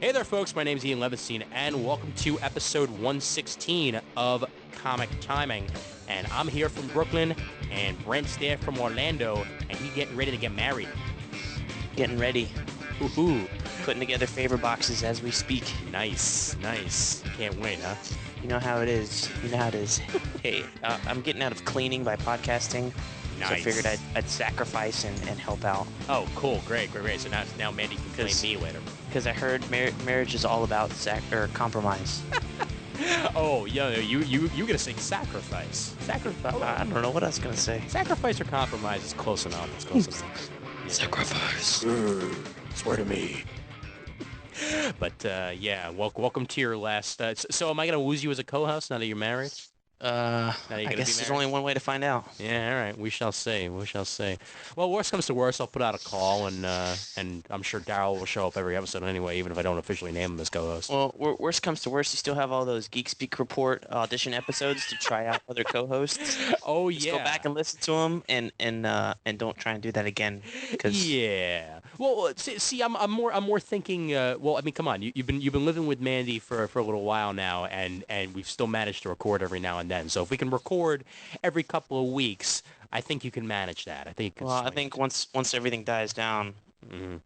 Hey there, folks. My name's Ian Levinstein, and welcome to episode 116 of Comic Timing. And I'm here from Brooklyn, and Brent's there from Orlando, and he's getting ready to get married. Getting ready, Woohoo! putting together favor boxes as we speak. Nice, nice. Can't wait, huh? You know how it is. You know how it is. Hey, I'm getting out of cleaning by podcasting, so I Nice. figured I'd sacrifice and help out. Oh, cool. Great. So now Mandy can claim 'Cause- me later. Because I heard marriage is all about compromise. Oh, yeah. You gonna say sacrifice? Sacrifice. I don't know what I was gonna say. Sacrifice or compromise is close enough. It's close enough. Yeah. Sacrifice. Swear to me. But yeah, welcome to your last. So am I gonna lose you as a co-host now that you're married? Now you're I gonna guess be there's married? only one way to find out. Yeah, all right. We shall see. We shall see. Well, worst comes to worst, I'll put out a call, and I'm sure Daryl will show up every episode anyway, even if I don't officially name him as co-host. Well, worst comes to worst, you still have all those Geek Speak Report audition episodes to try out other co-hosts. Oh Just yeah. go back and listen to them, and don't try and do that again. Because Yeah. Well, see, I'm more thinking. Well, I mean, come on, you've been living with Mandy for a little while now, and we've still managed to record every now and then. So if we can record every couple of weeks, I think you can manage that. I think. Well, I think once everything dies down, Hmm.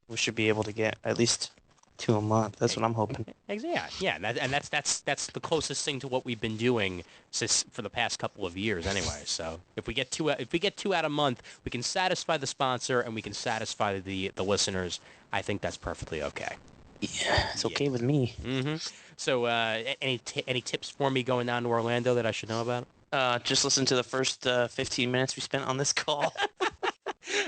we should be able to get at least 2 a month. That's what I'm hoping. Yeah, and that's the closest thing to what we've been doing since for the past couple of years, anyway. So if we get two out a month, we can satisfy the sponsor and we can satisfy the listeners. I think that's perfectly okay. Yeah, it's Yeah. okay with me. Hmm. So, any tips for me going down to Orlando that I should know about? Just listen to the first 15 minutes we spent on this call.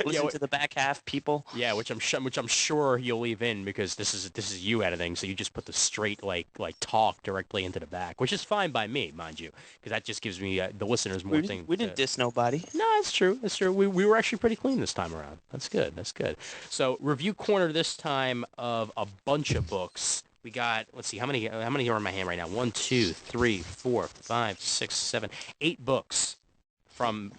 Listen to the back half, people. Yeah, which I'm sure you'll leave in because this is you editing, so you just put the straight like talk directly into the back, which is fine by me, mind you, because that just gives me the listeners more thing. We didn't diss nobody. No, it's true. It's true. We were actually pretty clean this time around. That's good. That's good. So review corner this time of a bunch of books. We got, let's see, how many are in my hand right now? 1, 2, 3, 4, 5, 6, 7, 8 books from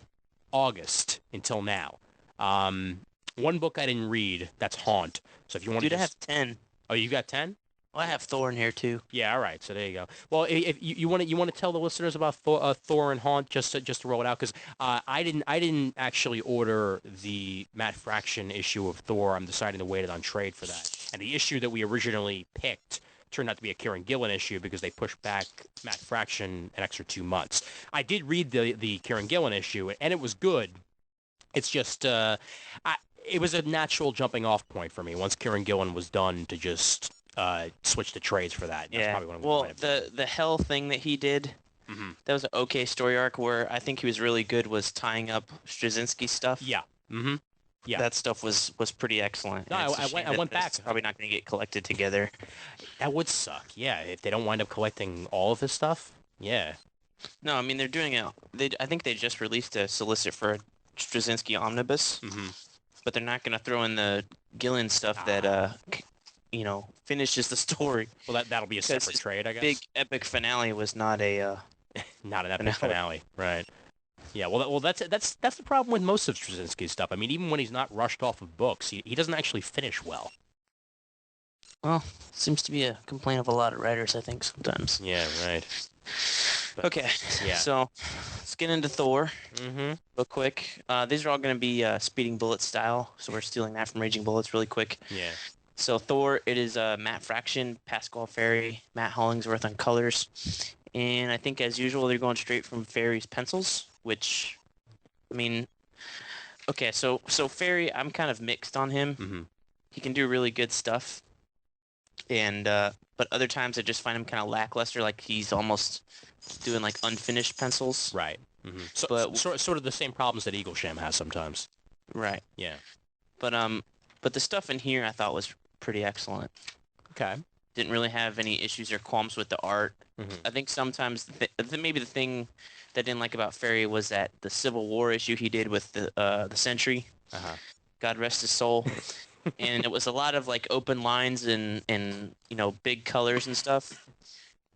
August until now. One book I didn't read. That's Haunt. So if you want Dude, to I have 10. oh, you got 10? Well, I have Thor in here too. Yeah, all right. So there you go. Well, if you want to tell the listeners about Thor and Haunt just to roll it out because I didn't actually order the Matt Fraction issue of Thor. I'm deciding to wait it on trade for that. And the issue that we originally picked turned out to be a Kieran Gillen issue because they pushed back Matt Fraction an extra 2 months. I did read the Kieran Gillen issue and it was good. It's just it was a natural jumping off point for me once Kieran Gillen was done to just switch to trades for that. That's Yeah. probably what I'm Well, going to the Hell thing that he did, Hmm. that was an okay story arc where I think he was really good was tying up Straczynski stuff. Yeah. Mm-hmm. Yeah. That stuff was pretty excellent. No, and it's a I shame went that back. it's probably not going to get collected together. That would suck. Yeah, if they don't wind up collecting all of his stuff. Yeah. No, I mean they're doing it. I think they just released a solicit for a Straczynski omnibus, Mm-hmm. but they're not going to throw in the Gillen stuff that finishes the story. Well, that'll be a Because separate his trade, I guess. Big epic finale was not a. Not an epic finale, right? Yeah. Well, that's the problem with most of Straczynski's stuff. I mean, even when he's not rushed off of books, he doesn't actually finish well. Well, seems to be a complaint of a lot of writers, I think sometimes. Yeah. Right. But- Okay. Yeah. So let's get into Thor Mm-hmm. real quick. These are all going to be Speeding Bullet style, so we're stealing that from Raging Bullets really quick. Yeah. So Thor, it is Matt Fraction, Pascal Ferry, Matt Hollingsworth on colors. And I think as usual, they're going straight from Ferry's pencils, which, I mean, okay, so Ferry, I'm kind of mixed on him. Mm-hmm. He can do really good stuff. And, but other times I just find him kind of lackluster, like he's almost doing like unfinished pencils. Right. Mm-hmm. So, But- sort of the same problems that Eaglesham has sometimes. Right. Yeah. But the stuff in here I thought was pretty excellent. Okay. Didn't really have any issues or qualms with the art. Mm-hmm. I think sometimes maybe the thing that I didn't like about Ferry was that the Civil War issue he did with the Sentry, Uh-huh. God rest his soul, and it was a lot of like open lines and big colors and stuff.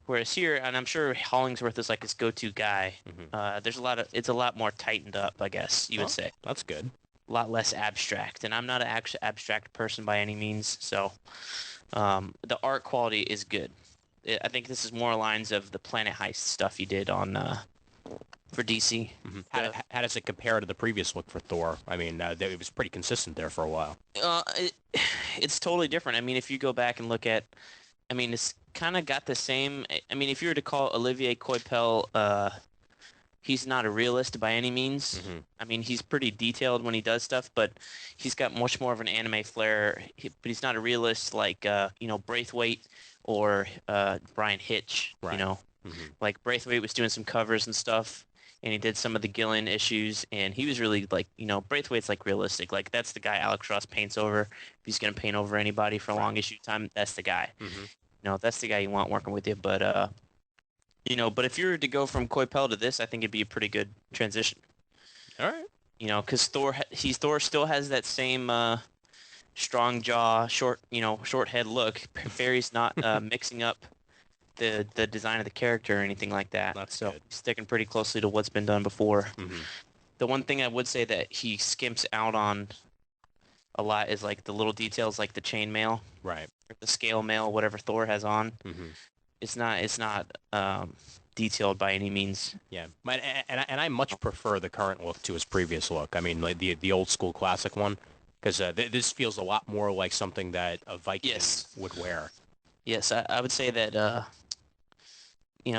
Whereas here, and I'm sure Hollingsworth is like his go-to guy. Mhm. It's a lot more tightened up, I guess you would say. That's good. a lot less abstract, and I'm not an abstract person by any means. So the art quality is good. I think this is more lines of the Planet Heist stuff you did on for DC. Hmm. The How does it compare to the previous look for Thor? I mean, it was pretty consistent there for a while. uh, it, it's totally different. I mean, if you go back and look at, I mean, it's kind of got the same. I mean, if you were to call Olivier Coipel, he's not a realist by any means. Hmm. I mean, he's pretty detailed when he does stuff, but he's got much more of an anime flair. But he's not a realist like Braithwaite or Brian Hitch. Right. Hmm. Like Braithwaite was doing some covers and stuff, and he did some of the Gillen issues, and he was really like, Braithwaite's like realistic. Like that's the guy Alex Ross paints over. If he's gonna paint over anybody for a long issue time, that's the guy. Hmm. That's the guy you want working with you. But but if you were to go from Coipel to this, I think it'd be a pretty good transition. All right. Because Thor still has that same strong jaw, short head look. Barry's not mixing up the design of the character or anything like that. That's so good. he's sticking pretty closely to what's been done before. Hmm. The one thing I would say that he skimps out on a lot is like the little details, like the chainmail Right. or the scale mail, whatever Thor has on. Hmm. It's not detailed by any means. Yeah, and I much prefer the current look to his previous look. I mean, like the old school classic one, because this feels a lot more like something that a Viking Yes. would wear. Yes, I would say that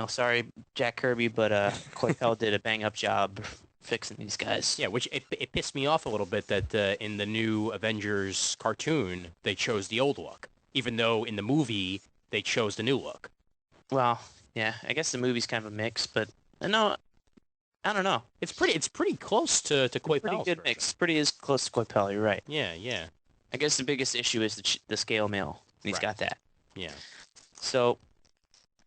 sorry Jack Kirby, but Coipel did a bang up job fixing these guys. Yeah, which it pissed me off a little bit that in the new Avengers cartoon they chose the old look, even though in the movie they chose the new look. Well, yeah, I guess the movie's kind of a mix, but no, I don't know. It's pretty close to Pretty Coipel's good version. mix. Pretty as close to Coipel. You're right. Yeah, yeah, I guess the biggest issue is the scale mail. And he's Right. got that. yeah. So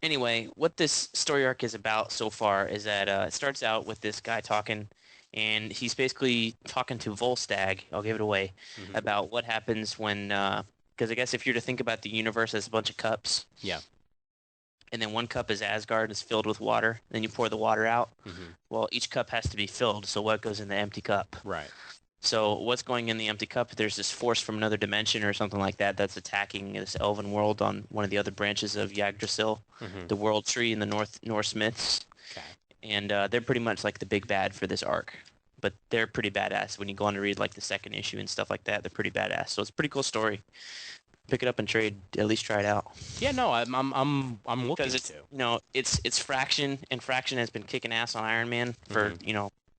anyway, what this story arc is about so far is that it starts out with this guy talking, and he's basically talking to Volstagg. I'll give it away Hmm. about what happens when, because I guess if you're to think about the universe as a bunch of cups, Yeah. and then one cup is Asgard, is filled with water, then you pour the water out. Hmm. Well, each cup has to be filled, so what goes in the empty cup? Right. So what's going in the empty cup? There's this force from another dimension or something like that that's attacking this elven world on one of the other branches of Yggdrasil, Hmm. the World Tree in the Norse myths, Okay. and they're pretty much like the big bad for this arc. But they're pretty badass. When you go on to read like the second issue and stuff like that, they're pretty badass. So it's a pretty cool story. Pick it up and trade. At least try it out. Yeah, no, I'm looking Because it's to. it's Fraction, and Fraction has been kicking ass on Iron Man for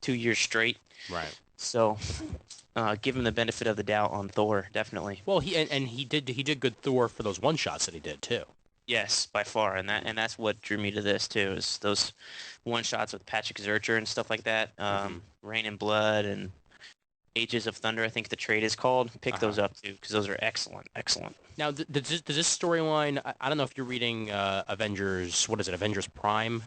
2 years straight. Right. So give him the benefit of the doubt on Thor, definitely. Well, he did good Thor for those one shots that he did too. Yes, by far, and that's what drew me to this too. Is those one shots with Patrick Zercher and stuff like that. Rain and Blood and Ages of Thunder, I think the trade is called. Pick those up too, because those are excellent, excellent. Now, does this storyline? I don't know if you're reading Avengers. What is it? Avengers Prime.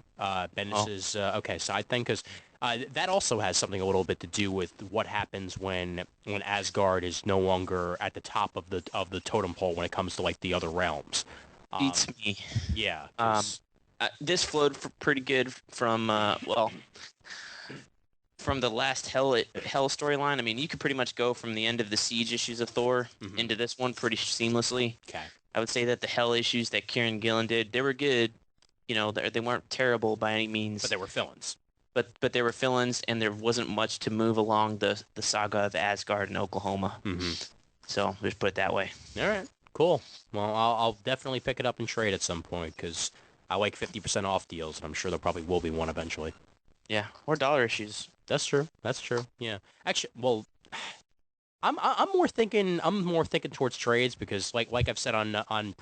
Bendis's side thing, because that also has something a little bit to do with what happens when Asgard is no longer at the top of the totem pole when it comes to like the other realms. Beats me. Yeah. This flowed pretty good from from the last Hell storyline. I mean, you could pretty much go from the end of the Siege issues of Thor into this one pretty seamlessly. Okay. I would say that the Hell issues that Kieran Gillen did, they were good. They weren't terrible by any means. But they were villains. But they were fill-ins, and there wasn't much to move along the saga of Asgard and Oklahoma. Mm-hmm. So just put it that way. All right. Cool. Well, I'll definitely pick it up and trade at some point because I like 50% off deals, and I'm sure there probably will be one eventually. Yeah, or dollar issues. That's true. That's true. Yeah. Actually, well, I'm more thinking towards trades because like I've said on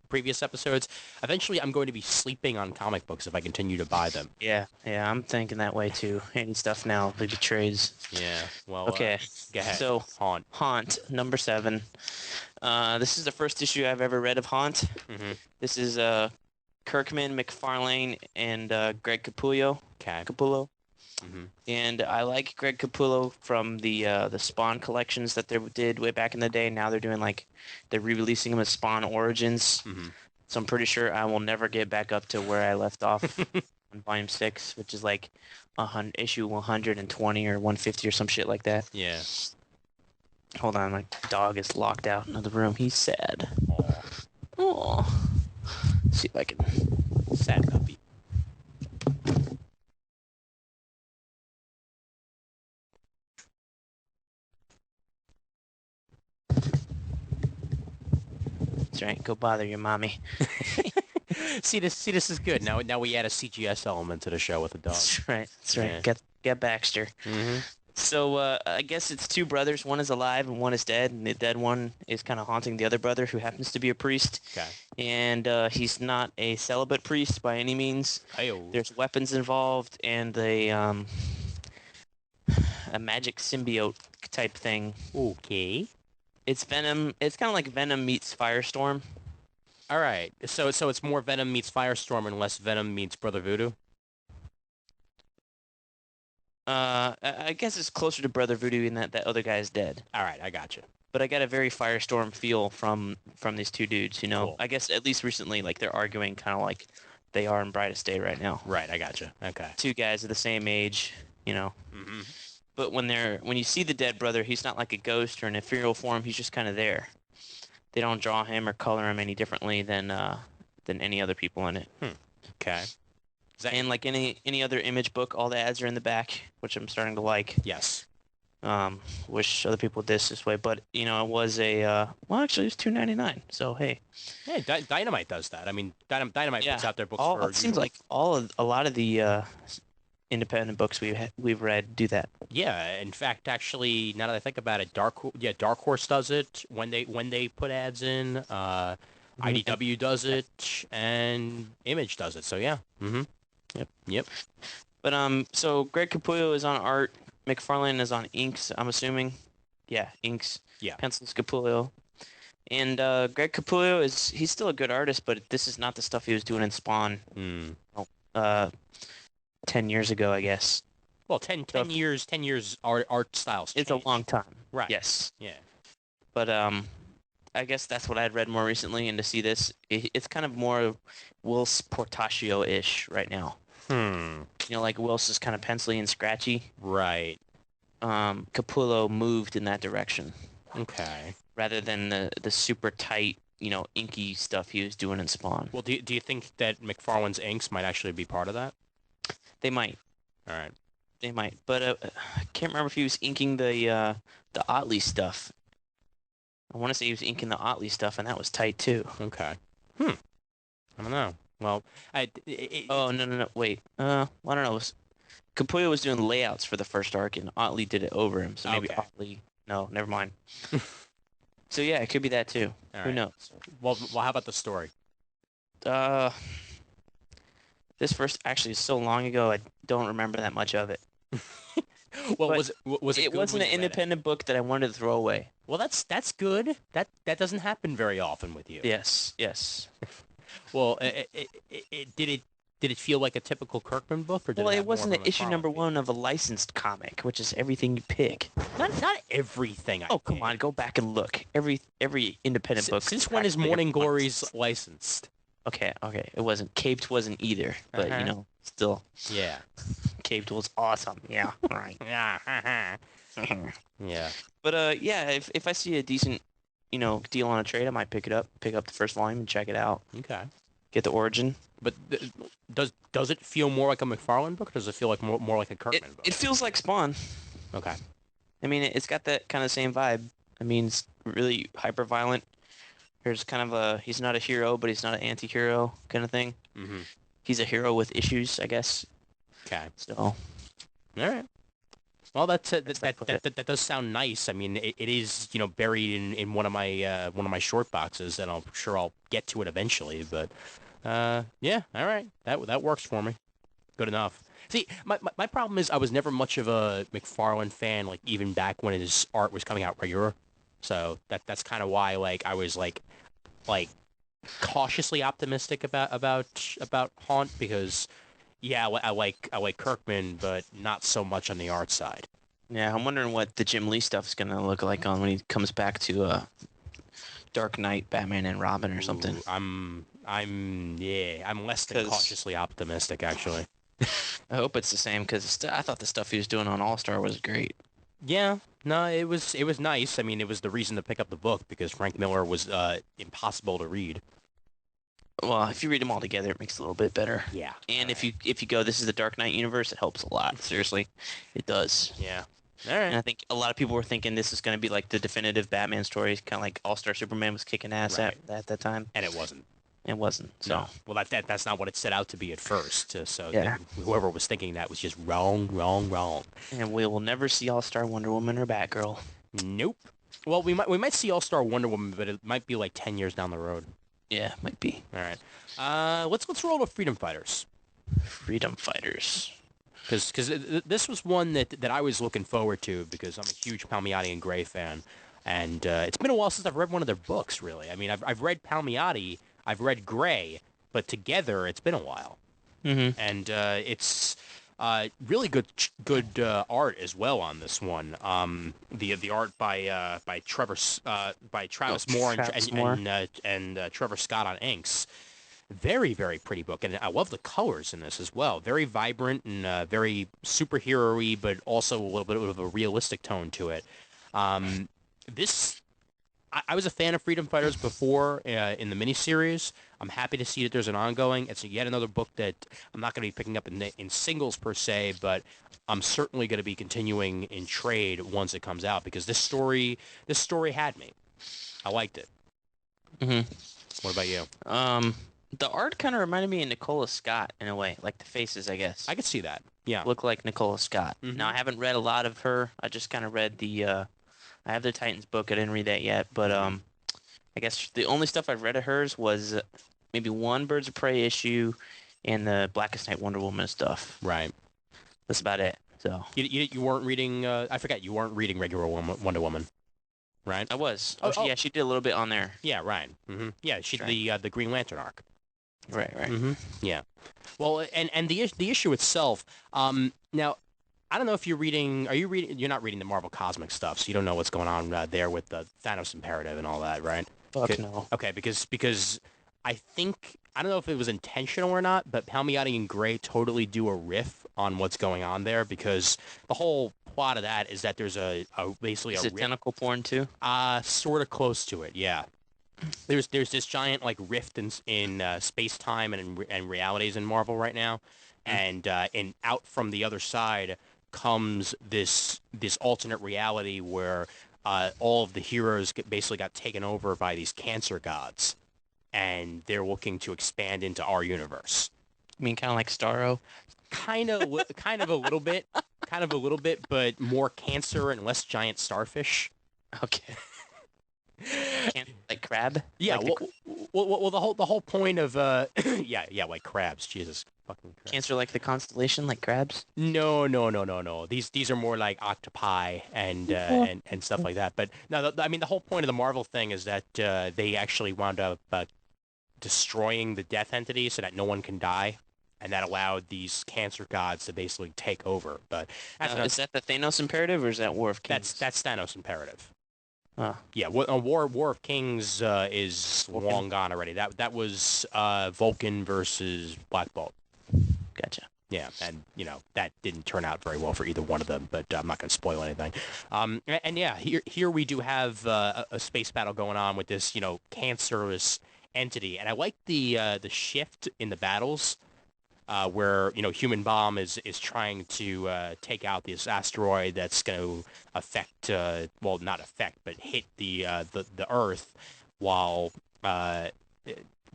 previous episodes, eventually I'm going to be sleeping on comic books if I continue to buy them. Yeah, I'm thinking that way too. Any stuff now, maybe trades. Yeah. Well. Okay. Go ahead. So Haunt. number 7. This is the first issue I've ever read of Haunt. Mm-hmm. This is Kirkman, McFarlane, and Greg Capullo. Okay. Capullo. Mm-hmm. And I like Greg Capullo from the Spawn collections that they did way back in the day. Now they're re-releasing them as Spawn Origins. Mm-hmm. So I'm pretty sure I will never get back up to where I left off on Volume 6, which is like issue 120 or 150 or some shit like that. Yeah. Hold on, my dog is locked out in the room. He's sad. Aw, Oh. See if I can. sad puppy. That's right. Go bother your mommy. See, this is good. Now we add a CGS element to the show with the dog. That's right. That's right. Yeah. Get Baxter. Mm-hmm. So I guess it's two brothers. One is alive and one is dead. And the dead one is kind of haunting the other brother, who happens to be a priest. Okay. And he's not a celibate priest by any means. Ayo. There's weapons involved and a magic symbiote type thing. Okay. It's Venom. It's kind of like Venom meets Firestorm. All right. So it's more Venom meets Firestorm and less Venom meets Brother Voodoo. I guess it's closer to Brother Voodoo in that other guy is dead. All right, I got you. But I got a very Firestorm feel from these two dudes, you know. Cool. I guess at least recently, like they're arguing kind of like they are in Brightest Day right now. Right, I got you. Okay. Two guys of the same age, you know. Mm-hmm. But when you see the dead brother, he's not like a ghost or an ethereal form. He's just kind of there. They don't draw him or color him any differently than any other people in it. Okay. And like any other Image book, all the ads are in the back, which I'm starting to like. Yes. Wish other people did this way, but you know, it was well, actually, it was $2.99. So hey, Yeah, Dynamite does that. I mean, Dynamite puts out their books for. It seems like a lot of the independent books we've read do that. Yeah, in fact, actually, now that I think about it, Dark Horse does it when they put ads in. IDW does it, and Image does it. So yeah. Mm-hmm. Yep. But so Greg Capullo is on art. McFarlane is on inks, I'm assuming. Yeah, inks. Yeah. Pencils Capullo. And Greg Capullo he's still a good artist, but this is not the stuff he was doing in Spawn. 10 years ago, I guess. Well, 10 years art styles It's a change. long time. Right. Yes. Yeah. But I guess that's what I had read more recently, and to see this, it's kind of more Wills Portacio-ish right now. You know, like Wills is kind of pencily and scratchy. Right. Capullo moved in that direction. Okay. Rather than the super tight, you know, inky stuff he was doing in Spawn. Well, do you think that McFarlane's inks might actually be part of that? They might. All right. They might. But I can't remember if he was inking the Otley stuff. I want to say he was inking the Otley stuff, and that was tight too. Okay. I don't know. Well, Oh, no. Wait. I don't know. Capullo was doing layouts for the first arc, and Otley did it over him. So maybe Okay. Otley... No, never mind. So yeah, it could be that too. All Who right. knows? Well, how about the story? This first actually is so long ago, I don't remember that much of it. Well, But was it It good wasn't when an you read it? independent book that I wanted to throw away. Well, that's good. That doesn't happen very often with you. Yes, yes. Well, did it feel like a typical Kirkman book, or did Well, it it have more wasn't of an a issue McFarlane number feel? one of a licensed comic, which is everything you pick. Not everything. Oh, come on, go back and look. Every independent book. Since when is practically Morning every month. Glories licensed? Okay. It wasn't. Caped wasn't either, but Uh-huh. you know, still, Yeah. Caped was awesome. Yeah, right. Yeah. Yeah. But yeah, if I see a decent, you know, deal on a trade, I might pick it up. Pick up the first volume and check it out. Okay. Get the origin. But does it feel more like a McFarlane book, or does it feel like more like a Kirkman book? It feels like Spawn. Okay. I mean, it's got that kind of same vibe. I mean, it's really hyper violent. There's kind of he's not a hero, but he's not an anti-hero kind of thing. Mm-hmm. He's a hero with issues, I guess. Okay. So, All right. Well, that it. does sound nice. I mean, it is, you know, buried in one of my short boxes, and I'm sure I'll get to it eventually. But yeah, all right, that works for me. Good enough. See, my problem is I was never much of a McFarlane fan, like even back when his art was coming out regular. So that's kind of why I was like cautiously optimistic about Haunt, because yeah, I like Kirkman, but not so much on the art side. yeah, I'm wondering what the Jim Lee stuff's going to look like when he comes back to Dark Knight, Batman and Robin or something. Ooh, I'm less than 'Cause- cautiously optimistic, actually. I hope it's the same, because I thought the stuff he was doing on All-Star was great. Yeah, No, it was nice. I mean, it was the reason to pick up the book because Frank Miller was impossible to read. Well, if you read them all together, it makes it a little bit better. Yeah. And All if right. you go, this is the Dark Knight universe, it helps a lot. Seriously, it does. Yeah. All And right. I think a lot of people were thinking this is going to be like the definitive Batman story, kind of like All Star Superman was kicking ass Right. at that time. And it wasn't. It wasn't. So No. Well, that's not what it set out to be at first. So yeah, whoever was thinking that was just wrong, wrong, wrong. and we will never see All Star Wonder Woman or Batgirl. Nope. Well, we might see All Star Wonder Woman, but it might be like 10 years down the road. Yeah, might be. All right. Let's roll to Freedom Fighters. Freedom Fighters. Because this was one that I was looking forward to because I'm a huge Palmiotti and Gray fan, and it's been a while since I've read one of their books. Really, I mean, I've read Palmiotti, I've read Gray, but together it's been a while, Mm-hmm. and it's really good art as well on this one. The art by Travis Moore Travis Moore. and Trevor Scott on inks. Very, very pretty book, and I love the colors in this as well. Very vibrant and very superhero-y, but also a little bit of a realistic tone to it. Um, this, I was a fan of Freedom Fighters before in the miniseries. I'm happy to see that there's an ongoing. It's yet another book that I'm not going to be picking up in singles per se, but I'm certainly going to be continuing in trade once it comes out because this story had me. I liked it. Mm-hmm. What about you? The art kind of reminded me of Nicola Scott in a way, like the faces, I guess. I could see that. Yeah. Look like Nicola Scott. Mhm. Now I haven't read a lot of her. I just kind of read the I have the Titans book. I didn't read that yet, but I guess the only stuff I've read of hers was maybe one Birds of Prey issue and the Blackest Night Wonder Woman stuff. Right. That's about it. So You weren't reading. I forget. You weren't reading regular Wonder Woman, right? I was. Oh. Yeah, she did a little bit on there. Yeah. Right. Yeah. She That's the Green Lantern arc. Right. Yeah. Well, and the issue itself. Now, I don't know if you're reading. Are you reading? You're not reading the Marvel Cosmic stuff, so you don't know what's going on there with the Thanos imperative and all that, right? Fuck Okay. no. Okay. Because I think I don't know if it was intentional or not, but Palmiotti and Gray totally do a riff on what's going on there because the whole plot of that is that there's basically Is a it rift. tentacle porn too? Sort of close to it, yeah. There's this giant like rift in space time and realities in Marvel right now, and out from the other side comes this alternate reality where all of the heroes basically got taken over by these cancer gods, and they're looking to expand into our universe. I mean, kind of like Starro. Kind of a little bit, but more cancer and less giant starfish. Okay. Can't like crab. Yeah, Like well, the whole point of yeah, like crabs. Jesus fucking crabs. cancer, like the constellation, like crabs. No. These are more like octopi and stuff like that. But no, I mean the whole point of the Marvel thing is that they actually wound up destroying the death entity so that no one can die, and that allowed these cancer gods to basically take over. But Is that the Thanos imperative, or is that War of Kings? that's Thanos imperative. Oh, Yeah, War of Kings is Vulcan. long gone already. That was Vulcan versus Black Bolt. gotcha. Yeah, and that didn't turn out very well for either one of them. But I'm not going to spoil anything. And yeah, here we do have a space battle going on with this cancerous entity, and I like the shift in the battles. Where Human Bomb is trying to take out this asteroid that's going to affect, well, not affect, but hit the Earth, while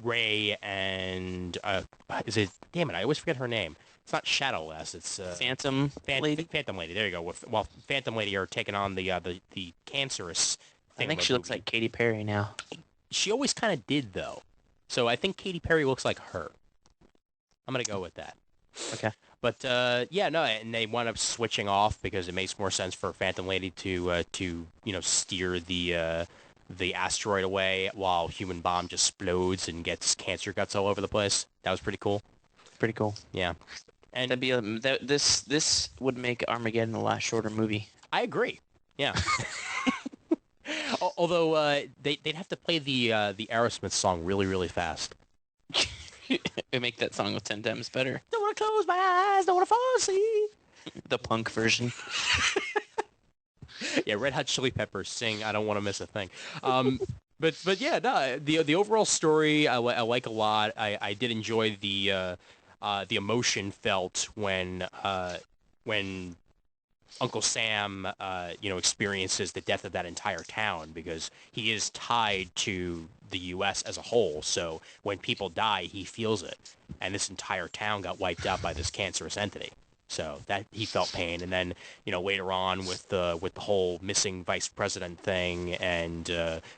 Ray and is it? Damn it! I always forget her name. It's not Shadowless. It's Phantom Lady. Phantom Lady. There you go. Well, Phantom Lady are taking on the cancerous I think she looks like Katy Perry now. She always kind of did though. So I think Katy Perry looks like her. I'm gonna go with that. Okay. But yeah, no, and they wound up switching off because it makes more sense for Phantom Lady to steer the asteroid away while Human Bomb just explodes and gets cancer guts all over the place. That was pretty cool. Pretty cool. Yeah, and That'd be this would make Armageddon a lot shorter movie. I agree. Yeah. Although they'd have to play the Aerosmith song really, really fast. It make that song 10 times better. Don't want to close my eyes, don't want to fall asleep. The punk version. Yeah, Red Hot Chili Peppers sing "I Don't Want to Miss a Thing." But yeah, no, the overall story I like a lot. I did enjoy the emotion felt when Uncle Sam, experiences the death of that entire town because he is tied to the U.S. as a whole. So when people die, he feels it, and this entire town got wiped out by this cancerous entity. So that he felt pain, and then later on with the whole missing vice president thing, and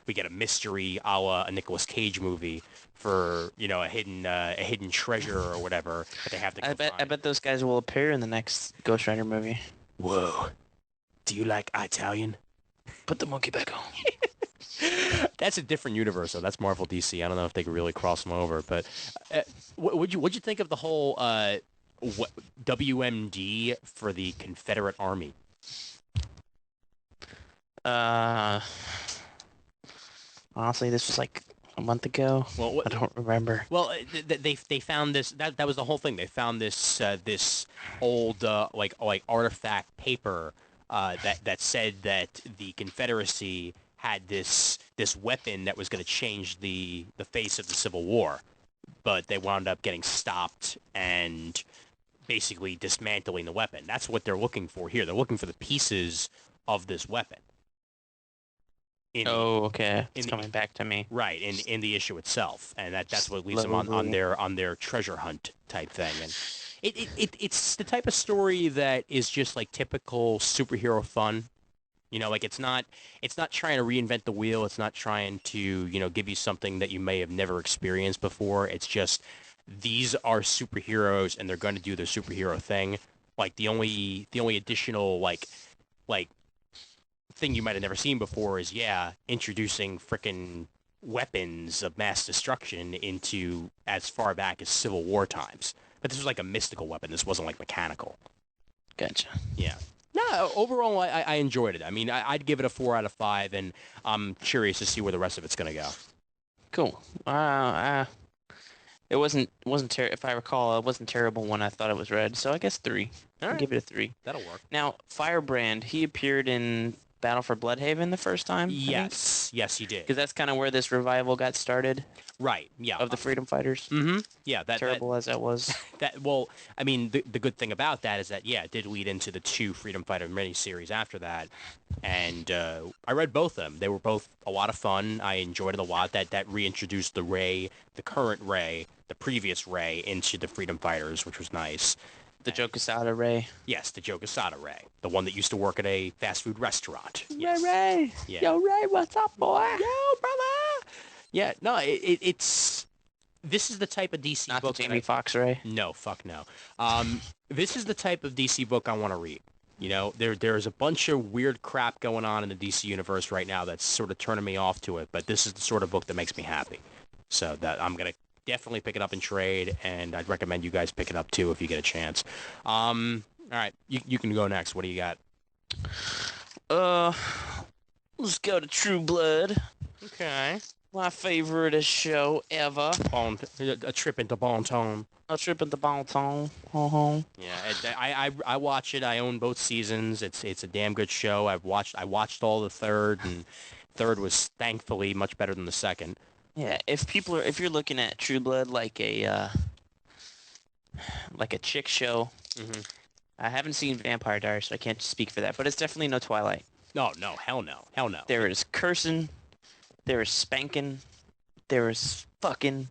we get a mystery a la a Nicolas Cage movie for a hidden treasure or whatever that they have to go I find. bet those guys will appear in the next Ghost Rider movie. Whoa, do you like Italian? Put the monkey back on. That's a different universe, though. That's Marvel DC. I don't know if they could really cross them over. But what'd you think of the whole WMD for the Confederate Army? Uh, Honestly, this was like a month ago. Well, I don't remember. well, they found this. That was the whole thing. They found this old like artifact paper that said that the Confederacy had this weapon that was going to change the face of the Civil War, but they wound up getting stopped and basically dismantling the weapon. That's what they're looking for here. They're looking for the pieces of this weapon in the Oh, okay. in It's the coming back to me. right in the issue itself, and that's what leads them on Slowly. on their treasure hunt type thing. And it's the type of story that is just like typical superhero fun. Like it's not trying to reinvent the wheel. It's not trying to, give you something that you may have never experienced before. It's just these are superheroes and they're going to do their superhero thing. Like the only additional like thing you might have never seen before is introducing frickin' weapons of mass destruction into as far back as Civil War times. But this was like a mystical weapon. This wasn't like mechanical. Gotcha. Yeah. No, overall, I enjoyed it. I mean, I'd give it a 4 out of 5, and I'm curious to see where the rest of it's going to go. Cool. It wasn't if I recall, it wasn't terrible when I thought it was red. So I guess 3. All I'll right. give it a 3. That'll work. Now, Firebrand, he appeared in Battle for Bloodhaven the first time. Yes. Yes, he did. Because that's kind of where this revival got started Right. Yeah. of the Freedom Fighters. Mm-hmm. Yeah. Terrible as that was. Well, I mean, the good thing about that is that, it did lead into the 2 Freedom Fighter miniseries after that. And I read both of them. They were both a lot of fun. I enjoyed it a lot. That reintroduced the current Ray, the previous Ray, into the Freedom Fighters, which was nice. The Joe Quesada Ray. Yes, the Joe Quesada Ray, the one that used to work at a fast food restaurant. Yes. Ray. Yeah. Yo, Ray, what's up, boy? Yo, brother. Yeah, no, it's this is the type of DC Not the book. Jamie Foxx Ray. No, fuck no. This is the type of DC book I want to read. There's a bunch of weird crap going on in the DC universe right now that's sort of turning me off to it, but this is the sort of book that makes me happy. So that I'm gonna definitely pick it up in trade, and I'd recommend you guys pick it up too if you get a chance. All right, you can go next. What do you got? Uh, let's go to True Blood. Okay. My favorite show ever. A trip into Bon Ton. A trip at the Bon Ton. Yeah, I watch it. I own both seasons. It's a damn good show. I watched all the third, and third was thankfully much better than the second. Yeah, if you're looking at True Blood like a chick show, Hmm. I haven't seen Vampire Diaries, so I can't speak for that. But it's definitely no Twilight. No, no, hell no, hell no. There is cursing, there is spanking, there is fucking,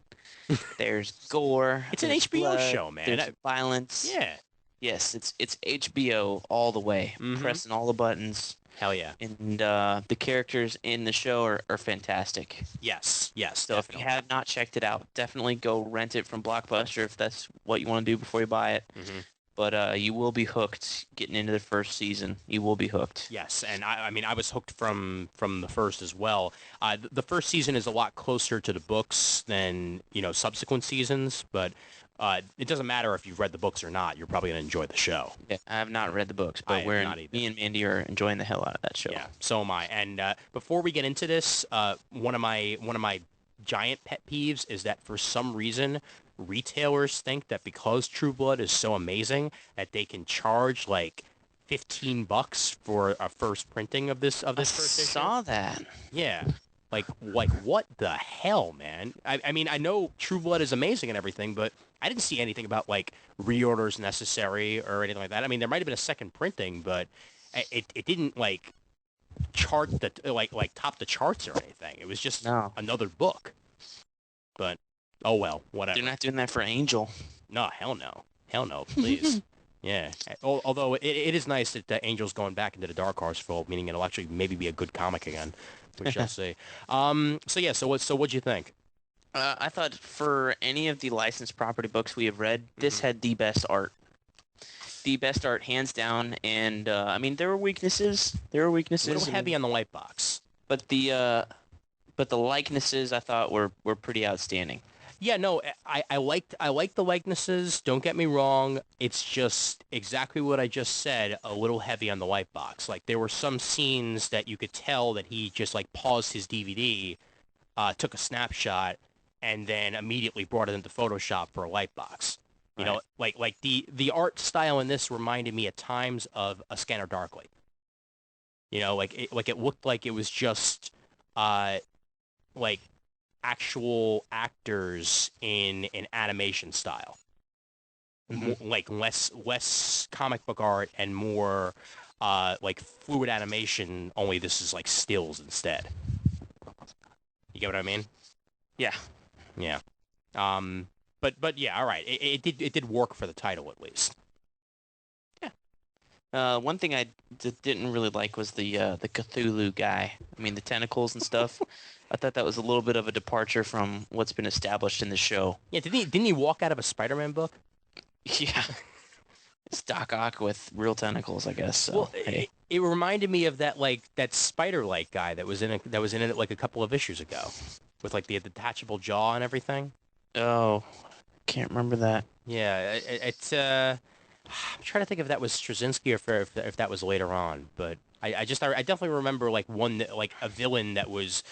there's gore. It's an there's HBO blood, show, man. There's violence. Yeah, Yes, it's HBO all the way, Mhm. pressing all the buttons, hell yeah. and the characters in the show are fantastic. Yes, yes, So if you definitely. have not checked it out, definitely go rent it from Blockbuster if that's what you want to do before you buy it. Mhm. But you will be hooked getting into the first season. You will be hooked. Yes, and I mean, I was hooked from the first as well. The first season is a lot closer to the books than subsequent seasons, but it doesn't matter if you've read the books or not. You're probably gonna enjoy the show. Yeah, I have not read the books, but I have not either. me and Mandy are enjoying the hell out of that show. Yeah, so am I. And before we get into this, one of my giant pet peeves is that for some reason retailers think that because True Blood is so amazing that they can charge like $15 for a first printing of I this first issue. saw that. Yeah. Like what the hell, man? I mean, I know True Blood is amazing and everything, but I didn't see anything about like reorders necessary or anything like that. I mean, there might have been a second printing, but it didn't like chart the like top the charts or anything. It was just No, another book. But oh well, whatever. they're not doing that for Angel. No, hell no, please. Yeah. Although it is nice that Angel's going back into the Dark Horse fold, meaning it'll actually maybe be a good comic again. We shall see. So yeah. So what'd you think? I thought for any of the licensed property books we have read, this had the best art. The best art, hands down. And I mean, there were weaknesses. There were A weaknesses. little heavy on the white box. But the likenesses I thought were pretty outstanding. Yeah, no, I liked the likenesses. Don't get me wrong. It's just exactly what I just said. A little heavy on the white box. Like there were some scenes that you could tell that he just like paused his DVD, took a snapshot, and then immediately brought it into Photoshop for a white box. You know, like the art style in this reminded me at times of A Scanner Darkly. You know, like it looked like it was just like actual actors in an animation style. Like less comic book art and more like fluid animation, only this is like stills instead. You get what I mean? Yeah. Yeah. But yeah, all right. It did work for the title at least. One thing I didn't really like was the Cthulhu guy. I mean, the tentacles and stuff. I thought that was a little bit of a departure from what's been established in the show. Yeah, didn't he walk out of a Spider-Man book? Yeah. It's Doc Ock with real tentacles, I guess. So, Well, hey. it reminded me of that spider-like guy that was in it like a couple of issues ago, with like the detachable jaw and everything. Oh, can't remember that. Yeah, it's I'm trying to think if that was Straczynski or if that was later on, but I definitely remember like like a villain that was.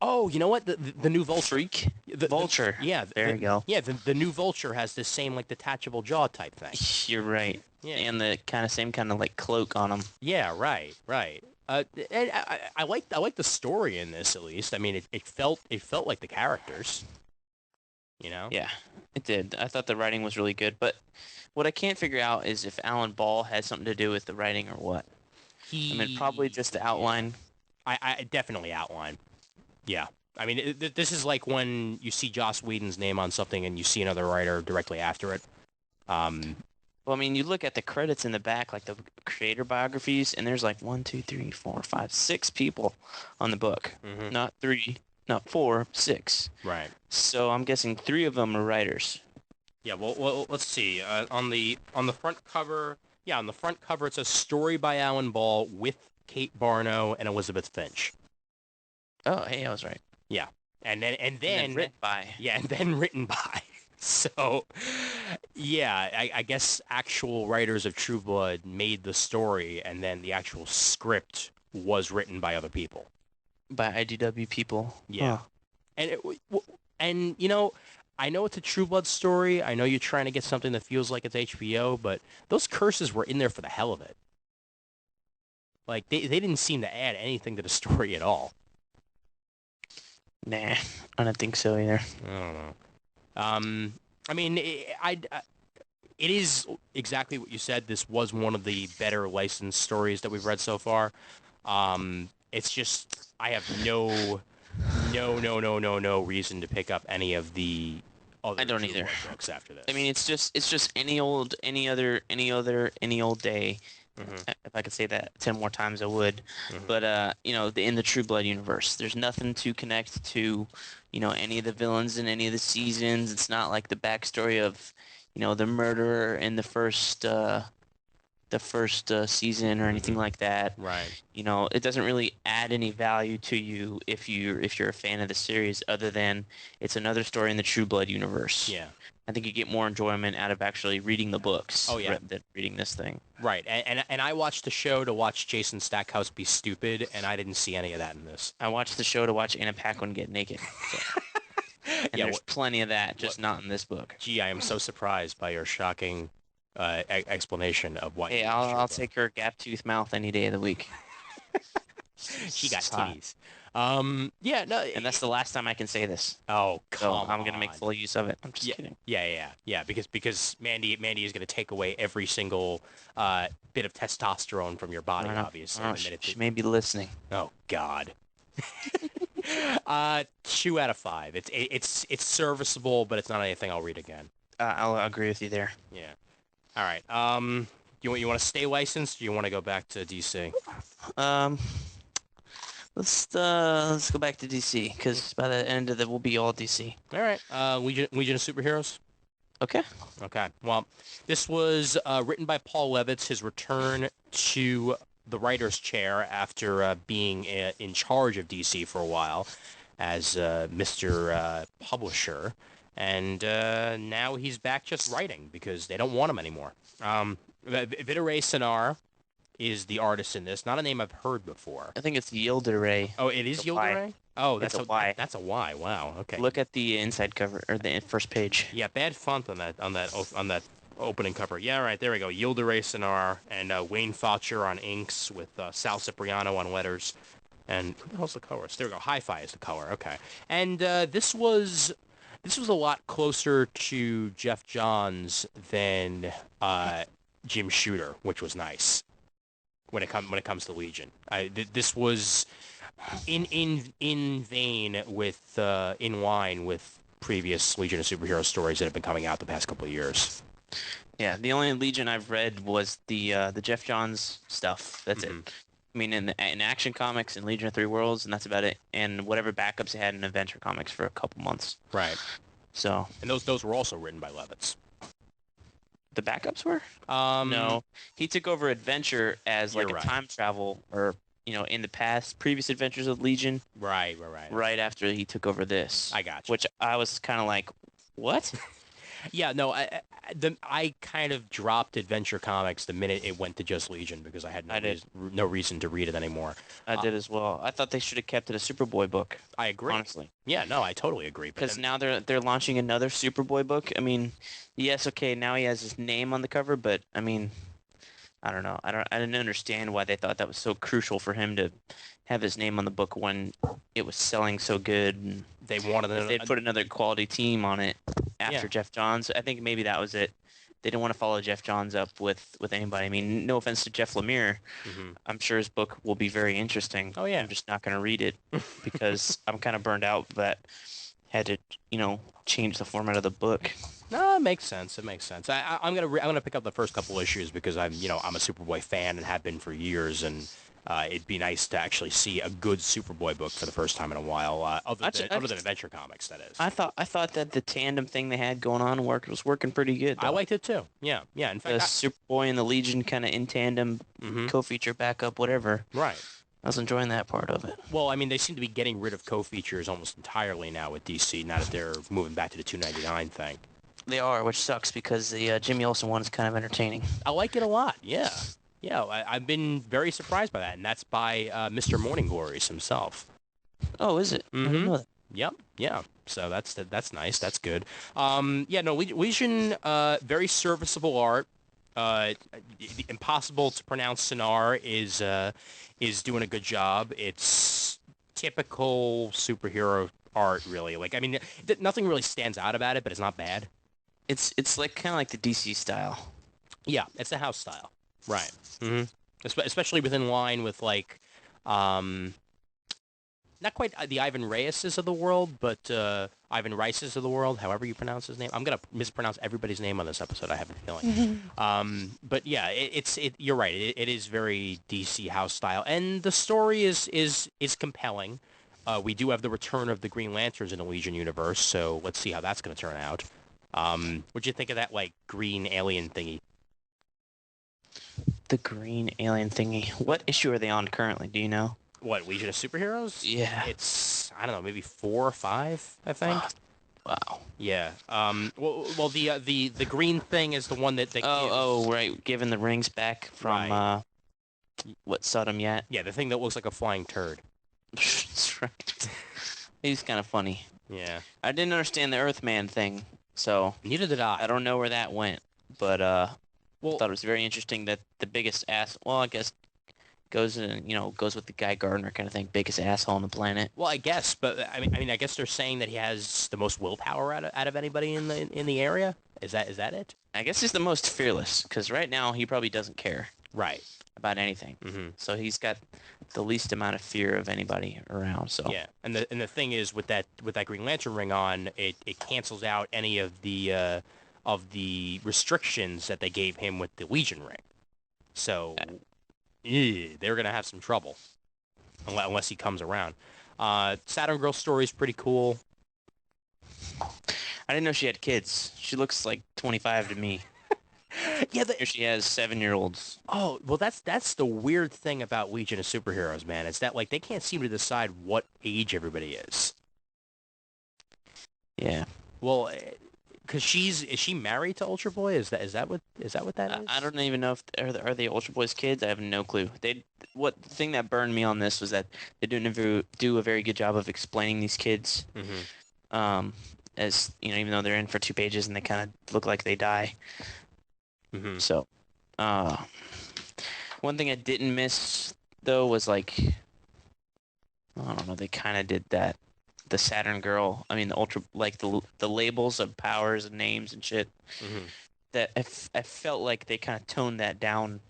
Oh, you know what? The new Vulture. Freak? Vulture. Yeah, There you go. Yeah, the new Vulture has this same like detachable jaw type thing. You're right. Yeah. And the same kind of like cloak on him. Yeah, right. And I like the story in this at least. I mean, it felt like the characters. You know? Yeah, it did. I thought the writing was really good, but what I can't figure out is if Alan Ball had something to do with the writing or what. I mean, probably just the outline. I definitely outline. Yeah. I mean, this is like when you see Joss Whedon's name on something and you see another writer directly after it. Well, I mean, you look at the credits in the back, like the creator biographies, and there's like 6 people on the book. Mhm. Not 3, not 4, 6. Right. So I'm guessing 3 of them are writers. Yeah. Well, let's see. On the front cover, yeah, on the front cover, it's a story by Alan Ball with Kate Barno and Elizabeth Finch. Oh, hey, I was right. Yeah. And then written by. Yeah, and then written by. So, yeah, I guess actual writers of True Blood made the story, and then the actual script was written by other people. By IDW people. Yeah. Huh. And you know, I know it's a True Blood story. I know you're trying to get something that feels like it's HBO, but those curses were in there for the hell of it. Like they didn't seem to add anything to the story at all. Nah, I don't think so either. I don't know. I mean, it is exactly what you said. This was one of the better licensed stories that we've read so far. It's just I have no reason to pick up any of the other I don't True either. Blood books after this. I mean, it's just any old day. If I could say that 10 more times, I would. But you know, in the True Blood universe, there's nothing to connect to, you know, any of the villains in any of the seasons. It's not like the backstory of, you know, the murderer in the first season or anything like that. Right. You know, it doesn't really add any value to you if you're a fan of the series, other than it's another story in the True Blood universe. Yeah. I think you get more enjoyment out of actually reading the books. Oh, yeah. Than reading this thing. Right. And I watched the show to watch Jason Stackhouse be stupid, and I didn't see any of that in this. I watched the show to watch Anna Paquin get naked. So. And Yeah, there's plenty of that, just not in this book. Gee, I am so surprised by your shocking explanation of what. Hey, I'll take her gap tooth mouth any day of the week. She got It's hot. titties. Yeah, no. And that's the last time I can say this. Oh, So come I'm gonna make on. full use of it. I'm just Yeah, kidding. yeah. Because Mandy is going to take away every single bit of testosterone from your body, I don't know. obviously. I don't The know. minute She that, may be listening. oh God. 2 out of 5. It's serviceable, but it's not anything I'll read again. I'll agree with you there. Yeah. All right. You want to stay licensed? Or you want to go back to DC? Um, let's go back to DC because by the end of it, we'll be all DC. All right. Legion of Superheroes. Okay. Okay. Well, this was written by Paul Levitz. His return to the writer's chair after being in charge of DC for a while as Mr. Publisher, and now he's back just writing because they don't want him anymore. Vidaray Sinar is the artist in this. Not a name I've heard before. I think it's Yildiray. Oh, it is It's a Y. Yildiray? Oh, It's that's a Y. That's a Y. Wow. Okay. Look at the inside cover or the first page. Yeah, bad font on that opening cover. Yeah, right, there we go. Yildiray Sinar and Wayne Faucher on inks with Sal Cipriano on letters. And who the hell's the colorist? There we go. Hi-Fi is the color. Okay. And this was a lot closer to Jeff Johns than Jim Shooter, which was nice when it comes to Legion. This was in vein with in line with previous Legion of Superhero stories that have been coming out the past couple of years. Yeah, the only Legion I've read was the Jeff Johns stuff. That's it. I mean, in Action Comics and Legion of Three Worlds, and that's about it. And whatever backups they had in Adventure Comics for a couple months. Right. So. And those were also written by Levitz. The backups were? No. No, he took over Adventure as like You're a right. time travel, or in the past, previous adventures of Legion. Right. Right after he took over this. I got you. Which I was kind of like, what? Yeah, no, I kind of dropped Adventure Comics the minute it went to just Legion because I had no reason to read it anymore. I did as well. I thought they should have kept it a Superboy book. I agree. Honestly. Yeah, no, I totally agree. Because now they're launching another Superboy book. I mean, yes, okay, now he has his name on the cover, but I mean, I don't know. I didn't understand why they thought that was so crucial for him to have his name on the book when it was selling so good. And they wanted if they'd put another quality team on it after Yeah. Jeff Johns. I think maybe that was it. They didn't want to follow Jeff Johns up with anybody. I mean, no offense to Jeff Lemire. I'm sure his book will be very interesting. Oh, yeah. I'm just not going to read it because I'm kind of burned out that had to, change the format of the book. No, it makes sense. It makes sense. I'm gonna pick up the first couple issues because I'm a Superboy fan and have been for years, and it'd be nice to actually see a good Superboy book for the first time in a while, other than Adventure Comics, that is. I thought that the tandem thing they had going on was working pretty good. I liked it too. Yeah. In the fact, Superboy and the Legion kind of in tandem, co-feature backup, whatever. Right. I was enjoying that part of it. Well, I mean, they seem to be getting rid of co-features almost entirely now with DC, now that they're moving back to the $2.99 thing. They are, which sucks because the Jimmy Olsen one is kind of entertaining. I like it a lot. Yeah. I've been very surprised by that, and that's by Mr. Morning Glories himself. Oh, is it? I didn't know that. Yep. Yeah. So that's nice. That's good. Legion, very serviceable art. Impossible to pronounce Sinar is doing a good job. It's typical superhero art, really. Like, I mean, nothing really stands out about it, but it's not bad. It's like kind of like the DC style. Yeah, it's the house style. Right. Especially within line with like, not quite the Ivan Reyes's of the world, but Ivan Rice's of the world, however you pronounce his name. I'm gonna mispronounce everybody's name on this episode, I have a feeling. But yeah, you're right. It is very DC house style, and the story is compelling. We do have the return of the Green Lanterns in the Legion universe, so let's see how that's gonna turn out. What'd you think of that like green alien thingy? The green alien thingy. What issue are they on currently? Do you know? What, Legion of Superheroes? Yeah. It's, I don't know, maybe 4 or 5, I think. Wow. Yeah. Well, the green thing is the one that. Right. Giving the rings back from what Sodom yet? Yeah, the thing that looks like a flying turd. That's right. He's kind of funny. Yeah. I didn't understand the Earthman thing, so Neither did I. I don't know where that went, but Well, thought it was very interesting that the biggest ass. Well, I guess goes with the Guy Gardner kind of thing. Biggest asshole on the planet. well, I guess, but I guess they're saying that he has the most willpower out of anybody in the area. Is that it? I guess he's the most fearless because right now he probably doesn't care Right. about anything. Hmm. So he's got the least amount of fear of anybody around. So Yeah, and the thing is with that Green Lantern ring on, it cancels out any of the restrictions that they gave him with the Legion ring. So, they're gonna have some trouble unless he comes around. Saturn Girl story is pretty cool. I didn't know she had kids. She looks like 25 to me. Yeah. Here she has 7-year-olds. Oh, well, that's the weird thing about Legion of Superheroes, man. It's that like they can't seem to decide what age everybody is. Yeah. Well, because is she married to Ultra Boy? Is that what that is? I don't even know if are they Ultra Boy's kids. I have no clue. The thing that burned me on this was that they didn't do a very good job of explaining these kids. Mm-hmm. As even though they're in for 2 pages and they kind of look like they die. Mm-hmm. So, one thing I didn't miss though was like, I don't know, they kind of did that. The Saturn Girl, I mean the Ultra, like the labels of powers and names and shit. Mm-hmm. That I felt like they kind of toned that down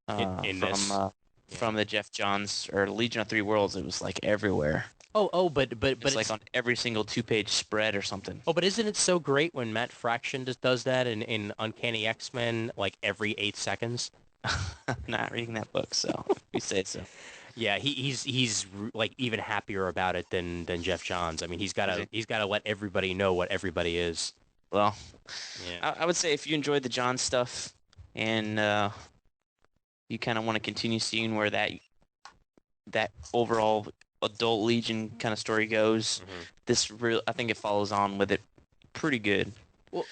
In this, yeah. from the Jeff Johns or Legion of Three Worlds. It was like everywhere. but It's like on every single 2-page spread or something. oh, but isn't it so great when Matt Fraction does that in Uncanny X-Men like every 8 seconds? I'm not reading that book, so you say so. Yeah, he's like even happier about it than Jeff Johns. I mean, he's Is he? gotta let everybody know what everybody is. Well, Yeah. I would say if you enjoyed the John stuff and you kind of want to continue seeing where that overall adult Legion kind of story goes, I think it follows on with it pretty good. Well,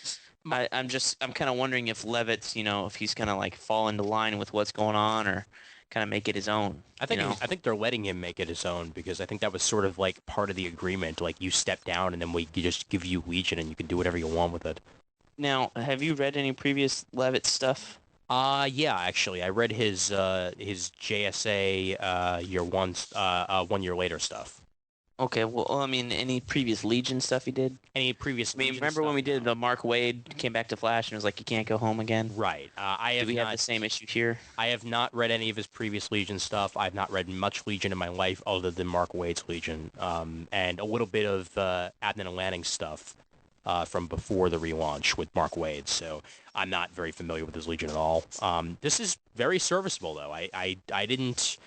I'm kind of wondering if Levitt's, if he's gonna like fall into line with what's going on or kind of make it his own. I think they're letting him make it his own because I think that was sort of like part of the agreement. Like you step down and then we just give you Legion and you can do whatever you want with it. Now, have you read any previous Levitt stuff? Yeah, actually, I read his JSA year one 1 year later stuff. Okay, well, I mean, any previous Legion stuff he did? Any previous? I mean, Legion remember when stuff? we did the Mark Wade came back to Flash and was like, you can't go home again? Right. I Do have we have not. the same issue here? I have not read any of his previous Legion stuff. I've not read much Legion in my life other than Mark Wade's Legion, and a little bit of Abnett and Lanning stuff from before the relaunch with Mark Wade. So I'm not very familiar with his Legion at all. This is very serviceable, though. I didn't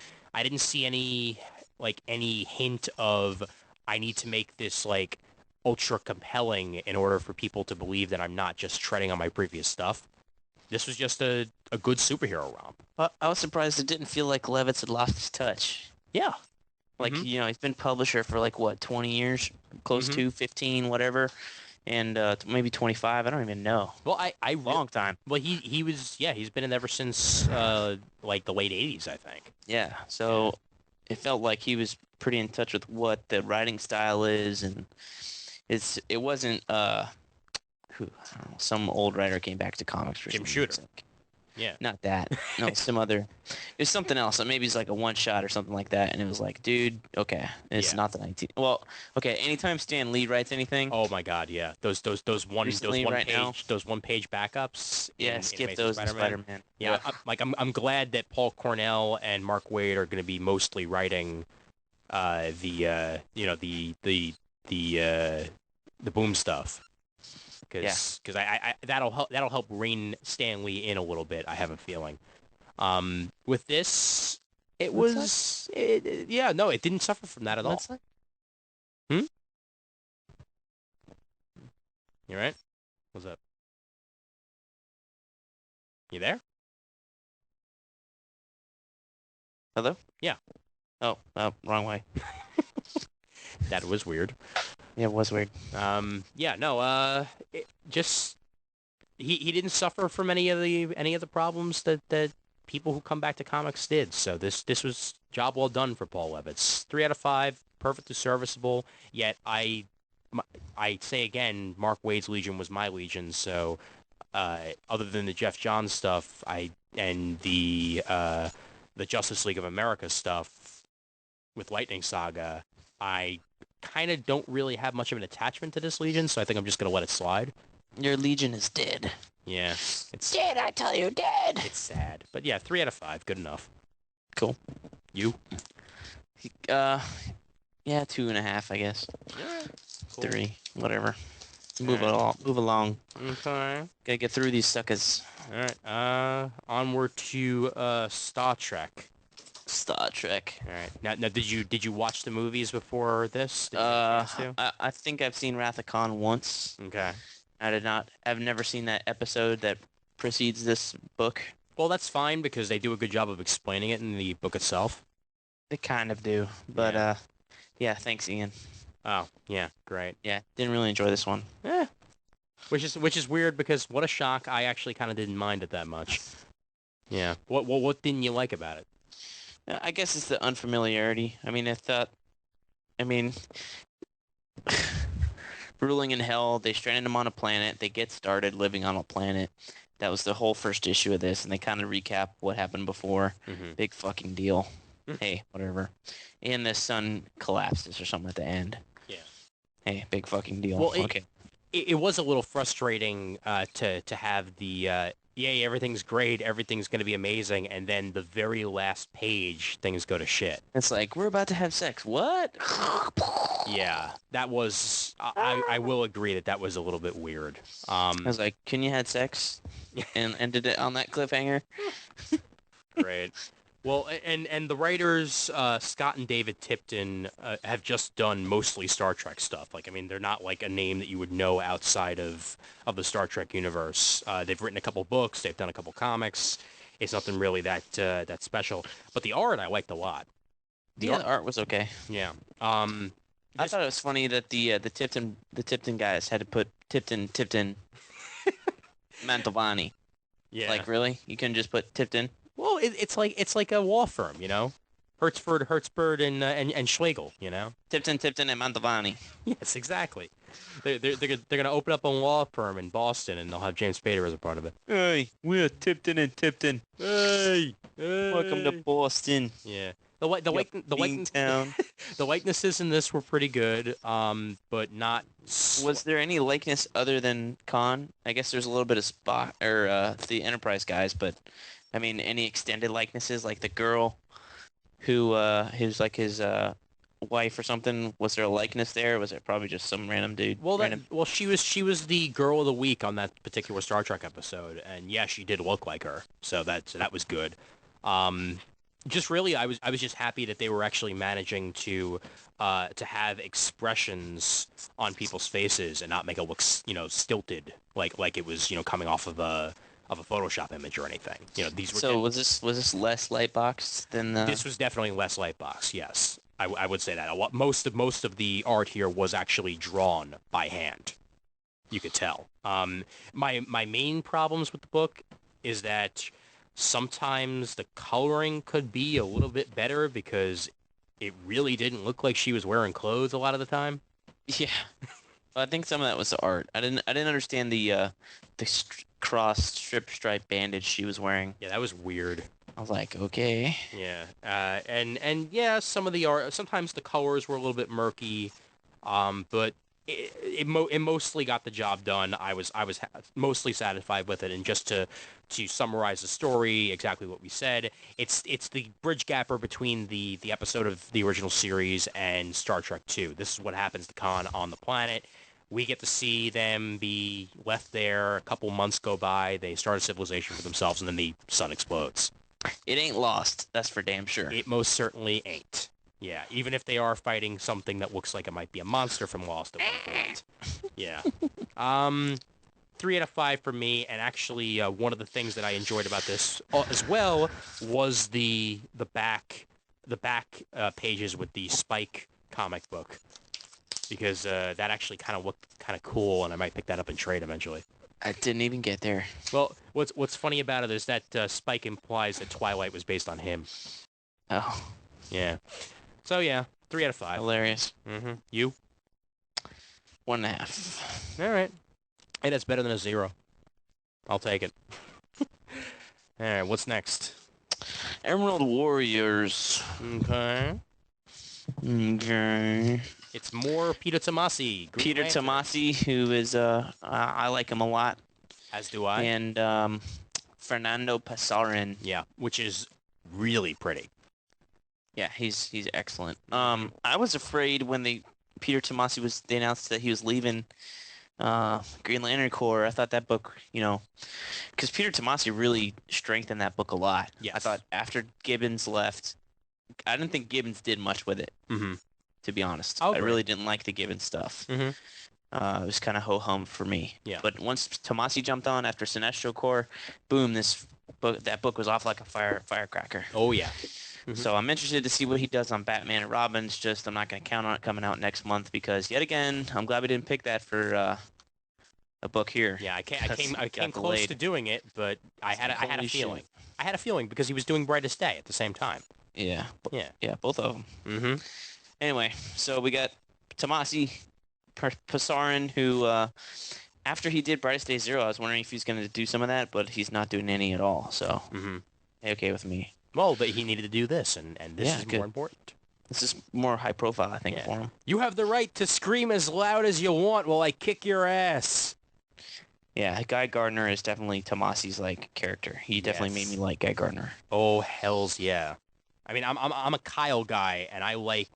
see any hint of I need to make this like ultra compelling in order for people to believe that I'm not just treading on my previous stuff. This was just a good superhero romp. I was surprised it didn't feel like Levitz had lost his touch. Yeah. Like, Mhm. he's been publisher for like, what, 20 years? Close Mhm. to 15, whatever. And maybe 25. I don't even know. Well, Long time. well he was he's been in ever since like the late 80s, I think. Yeah. So it felt like he was pretty in touch with what the writing style is, and it wasn't I don't know, some old writer came back to comics for Jim some Shooter. reason. Yeah. Not that. No, some other. It's something else. Maybe it's like a one shot or something like that. And it was like, dude, okay, it's Yeah. not the 19. Well, okay. Anytime Stan Lee writes anything, Oh my God, yeah. Those one Recently, right now? those 1 page backups. yeah, in skip Amazing those in Spider-Man. Spider-Man. Yeah, I'm glad that Paul Cornell and Mark Waid are going to be mostly writing the Boom stuff. Because I that'll help rein Stan Lee in a little bit. I have a feeling. With this, it What's was yeah, no, it didn't suffer from that at all. What's that? You right? What's up? You there? Hello? Yeah. Oh, wrong way. That was weird. Yeah, it was weird. Yeah, no, just he didn't suffer from any of the problems that people who come back to comics did. So this was job well done for Paul Levitz. 3 out of 5, perfectly serviceable. Yet I say again, Mark Waid's Legion was my Legion, so other than the Jeff Johns stuff, and the Justice League of America stuff with Lightning Saga, I kind of don't really have much of an attachment to this Legion, so I think I'm just gonna let it slide. Your Legion is dead. Yeah, it's Dead, I tell you, dead. it's sad, but yeah, 3 out of 5, good enough. Cool. You? Yeah, 2.5, I guess. Yeah. Cool. 3, whatever. Move Alright. along. Move along. Okay. Gotta get through these suckers. All right. Onward to Star Trek. Star Trek. All right. Now, did you watch the movies before this? Did you get a chance to? I think I've seen Wrath of Khan once. Okay. I did not. I've never seen that episode that precedes this book. Well, that's fine because they do a good job of explaining it in the book itself. They kind of do, but Yeah. yeah. Thanks, Ian. Oh, yeah, great. Yeah, didn't really enjoy this one. Eh. Which is weird because what a shock. I actually kind of didn't mind it that much. Yeah. What didn't you like about it? I guess it's the unfamiliarity. I mean, I mean, ruling in hell. They stranded him on a planet. They get started living on a planet. That was the whole first issue of this, and they kind of recap what happened before. Mm-hmm. Big fucking deal. Hey, whatever. And the sun collapses or something at the end. Yeah. Hey, big fucking deal. Well, okay. It was a little frustrating to have the yay, everything's great, everything's going to be amazing, and then the very last page, things go to shit. It's like, we're about to have sex. What? Yeah, that was, I will agree that was a little bit weird. I was like, can you had sex? And ended it on that cliffhanger? Great. Well, and the writers, Scott and David Tipton, have just done mostly Star Trek stuff. Like, I mean, they're not like a name that you would know outside of the Star Trek universe. They've written a couple books. They've done a couple comics. It's nothing really that special. But the art I liked a lot. The art was okay. Yeah. I thought it was funny that the Tipton guys had to put Tipton Mantovani. Yeah. Like, really? You couldn't just put Tipton? Well, it's like a law firm, you know, Hertzberg and Schlegel, you know. Tipton, and Mantovani. Yes, exactly. They're gonna open up a law firm in Boston, and they'll have James Spader as a part of it. Hey, we're Tipton and Tipton. Hey, Welcome to Boston. Yeah. The town. the likenesses in this were pretty good, but not. Was there any likeness other than Khan? I guess there's a little bit of Spock or the Enterprise guys, but I mean, any extended likenesses like the girl who who's like his wife or something? Was there a likeness there? Or was it probably just some random dude? Well, she was the girl of the week on that particular Star Trek episode, and yeah, she did look like her, so that was good. Just really, I was just happy that they were actually managing to have expressions on people's faces and not make it look, stilted, like it was, coming off of a Photoshop image or anything. These were. So was this less lightbox than the? This was definitely less Lightbox. Yes, I would say that. Most of the art here was actually drawn by hand. You could tell. My main problems with the book is that sometimes the coloring could be a little bit better because it really didn't look like she was wearing clothes a lot of the time. Yeah, well, I think some of that was the art. I didn't understand the cross stripe bandage she was wearing. Yeah, that was weird. I was like, okay. Yeah, and yeah, some of the art, sometimes the colors were a little bit murky, but it mostly got the job done. I was mostly satisfied with it, and just to summarize the story, exactly what we said, it's the bridge gapper between the episode of the original series and Star Trek 2. This is what happens to Khan on the planet. We get to see them be left there. A couple months go by. They start a civilization for themselves, and then the sun explodes. It ain't lost. That's for damn sure. It most certainly ain't. Yeah, even if they are fighting something that looks like it might be a monster from Lost at one point. Yeah. 3 out of 5 for me, and actually one of the things that I enjoyed about this as well was the back pages with the Spike comic book, because that actually kind of looked kind of cool, and I might pick that up in trade eventually. I didn't even get there. Well, what's funny about it is that Spike implies that Twilight was based on him. Oh. Yeah. So yeah, 3 out of 5. Hilarious. Mm-hmm. You? 1.5. All right. Hey, that's better than a 0. I'll take it. All right, what's next? Emerald Warriors. Okay. Okay. It's more Peter Tomasi. Green Peter Lantern, Tomasi, who is I like him a lot, as do I. and Fernando Pasarin. Yeah, which is really pretty. Yeah, he's excellent. I was afraid when Peter Tomasi they announced that he was leaving Green Lantern Corps. I thought that book, because Peter Tomasi really strengthened that book a lot. Yes. I thought after Gibbons left, I didn't think Gibbons did much with it. Mm-hmm. To be honest, Oh, I great. really didn't like the Gibbons stuff. Mm-hmm. It was kind of ho-hum for me. Yeah. But once Tomasi jumped on after Sinestro Corps, boom, that book was off like a firecracker. Oh yeah. So I'm interested to see what he does on Batman and Robin's. I'm not going to count on it coming out next month because yet again, I'm glad we didn't pick that for a book here. Yeah, I came got close delayed. to doing it, but I had a Holy shit. feeling. I had a feeling because he was doing Brightest Day at the same time. Yeah. Yeah. Yeah, both of them. Mm-hmm. Anyway, so we got Tomasi Pasarin, who after he did Brightest Day Zero, I was wondering if he's going to do some of that, but he's not doing any at all. So Mm-hmm. okay with me. Well, but he needed to do this, and this Yeah, is good. more important. This is more high profile, I think, Yeah. for him. You have the right to scream as loud as you want while I kick your ass. Yeah, Guy Gardner is definitely Tomasi's character. He definitely made me like Guy Gardner. Oh hells yeah! I mean, I'm a Kyle guy, and I like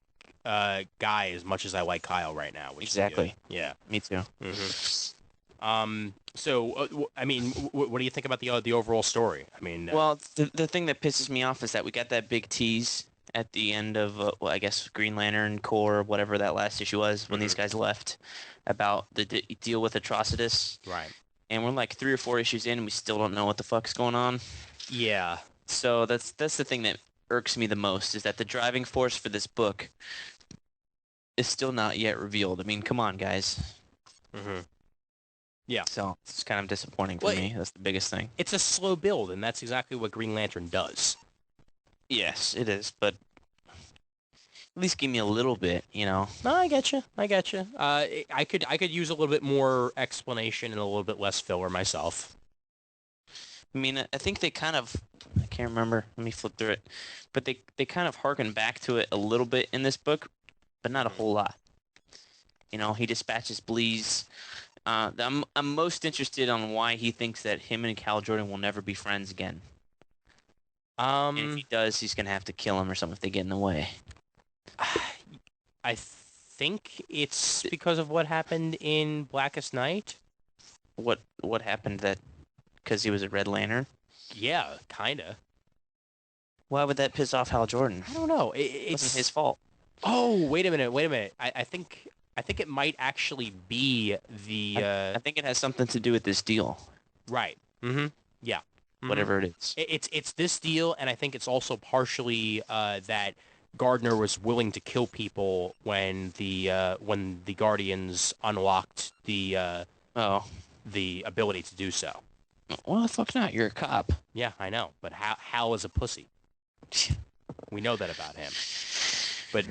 Guy as much as I like Kyle right now. Which Exactly. Is good. Yeah. Me too. Mm-hmm. So I mean, what do you think about the overall story? I mean, Well, the thing that pisses me off is that we got that big tease at the end of, I guess, Green Lantern Corps, whatever that last issue was, when these guys left, about the deal with Atrocitus. right? And we're like 3 or 4 issues in, and we still don't know what the fuck's going on. Yeah. So that's the thing that irks me the most, is that the driving force for this book is still not yet revealed. I mean, come on, guys. Mm-hmm. Yeah. So it's kind of disappointing for Well, me. That's the biggest thing. It's a slow build, and that's exactly what Green Lantern does. Yes, it is, but at least give me a little bit, No, I get you. I get you. I could use a little bit more explanation and a little bit less filler myself. I mean, I think they kind of, I can't remember, let me flip through it, but they kind of harken back to it a little bit in this book, but not a whole lot. He dispatches Bleez. I'm most interested on why he thinks that him and Cal Jordan will never be friends again. And if he does, he's going to have to kill him or something if they get in the way. I think it's because of what happened in Blackest Night. What happened that, because he was a Red Lantern? Yeah, kinda. Why would that piss off Hal Jordan? I don't know. It It's wasn't his fault. Oh, wait a minute. I think it might actually be the I think it has something to do with this deal, right. Mm-hmm. Yeah. Mhm. whatever it is. It's this deal, and I think it's also partially that Gardner was willing to kill people when the Guardians unlocked the ability to do so. Well, the fuck not. You're a cop. Yeah, I know, but Hal is a pussy. We know that about him. But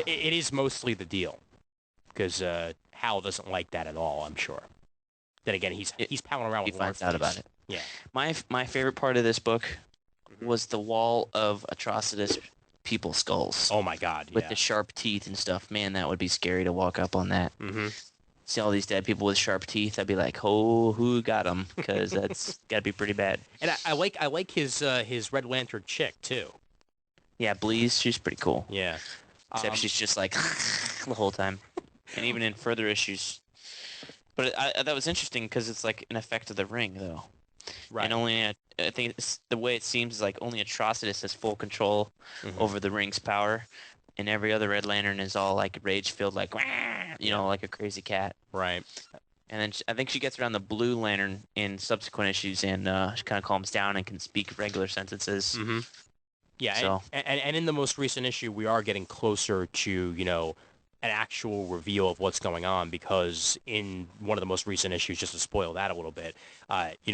it is mostly the deal, because Hal doesn't like that at all, I'm sure. Then again, he's palling around He with finds out about it. Yeah. My favorite part of this book was the wall of Atrocitus people skulls Oh my God. with Yeah. the sharp teeth and stuff. Man, that would be scary to walk up on that. Mm-hmm. See all these dead people with sharp teeth. I'd be like, oh, who got them? Because that's got to be pretty bad. And I like his Red Lantern chick too. Yeah, Bleez, she's pretty cool. Yeah. Except she's just like the whole time. And even in further issues. But that was interesting because it's like an effect of the ring, though. right. And only, I think the way it seems is like only Atrocitus has full control Mhm. over the ring's power. And every other Red Lantern is all like rage-filled, like, like a crazy cat. Right. And then I think she gets around the Blue Lantern in subsequent issues and she kind of calms down and can speak regular sentences. Mm-hmm. Yeah. So- And in the most recent issue, we are getting closer to an actual reveal of what's going on, because in one of the most recent issues, just to spoil that a little bit,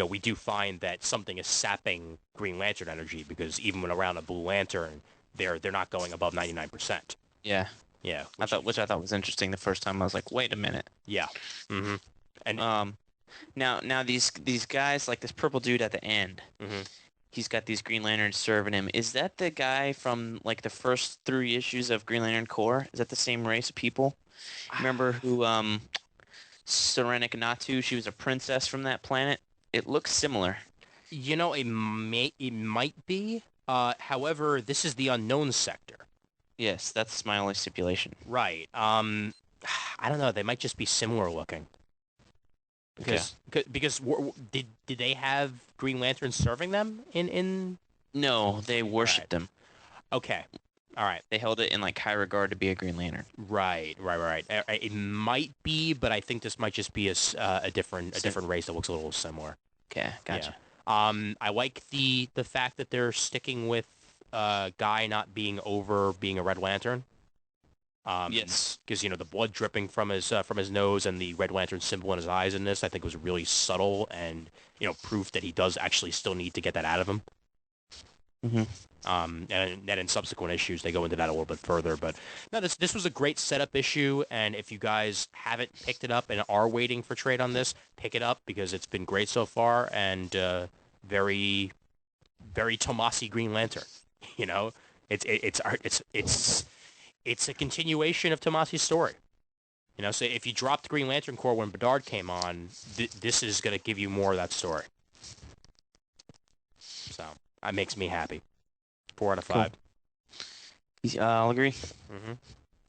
we do find that something is sapping Green Lantern energy, because even when around a Blue Lantern, they're not going above 99%. Yeah. Yeah. Which I thought was interesting the first time. I was like, wait a minute. Yeah. Mm-hmm. And Um, Now these guys, like this purple dude at the end, Hmm. he's got these Green Lanterns serving him. Is that the guy from like the first 3 issues of Green Lantern Corps? Is that the same race of people? Remember who Serenik Natu? She was a princess from that planet. It looks similar. It might be. However, this is the unknown sector. Yes, that's my only stipulation. Right. I don't know. They might just be similar looking. Okay. Because did they have Green Lanterns serving them in? No, they All right. worshipped him. Okay. All right. They held it in like high regard to be a Green Lantern. Right. It might be, but I think this might just be a different race that looks a little similar. Okay, Yeah. gotcha. I like the fact that they're sticking with Guy not being over being a Red Lantern. Yes. Because the blood dripping from his nose and the Red Lantern symbol in his eyes in this, I think was really subtle and proof that he does actually still need to get that out of him. Hmm. And then in subsequent issues they go into that a little bit further. But no, this was a great setup issue, and if you guys haven't picked it up and are waiting for trade on this, pick it up because it's been great so far and very, very Tomasi Green Lantern. You know, it's a continuation of Tomasi's story. So if you dropped Green Lantern Corps when Bedard came on, this is going to give you more of that story. So that makes me happy. 4 out of 5. I'll agree. Hmm.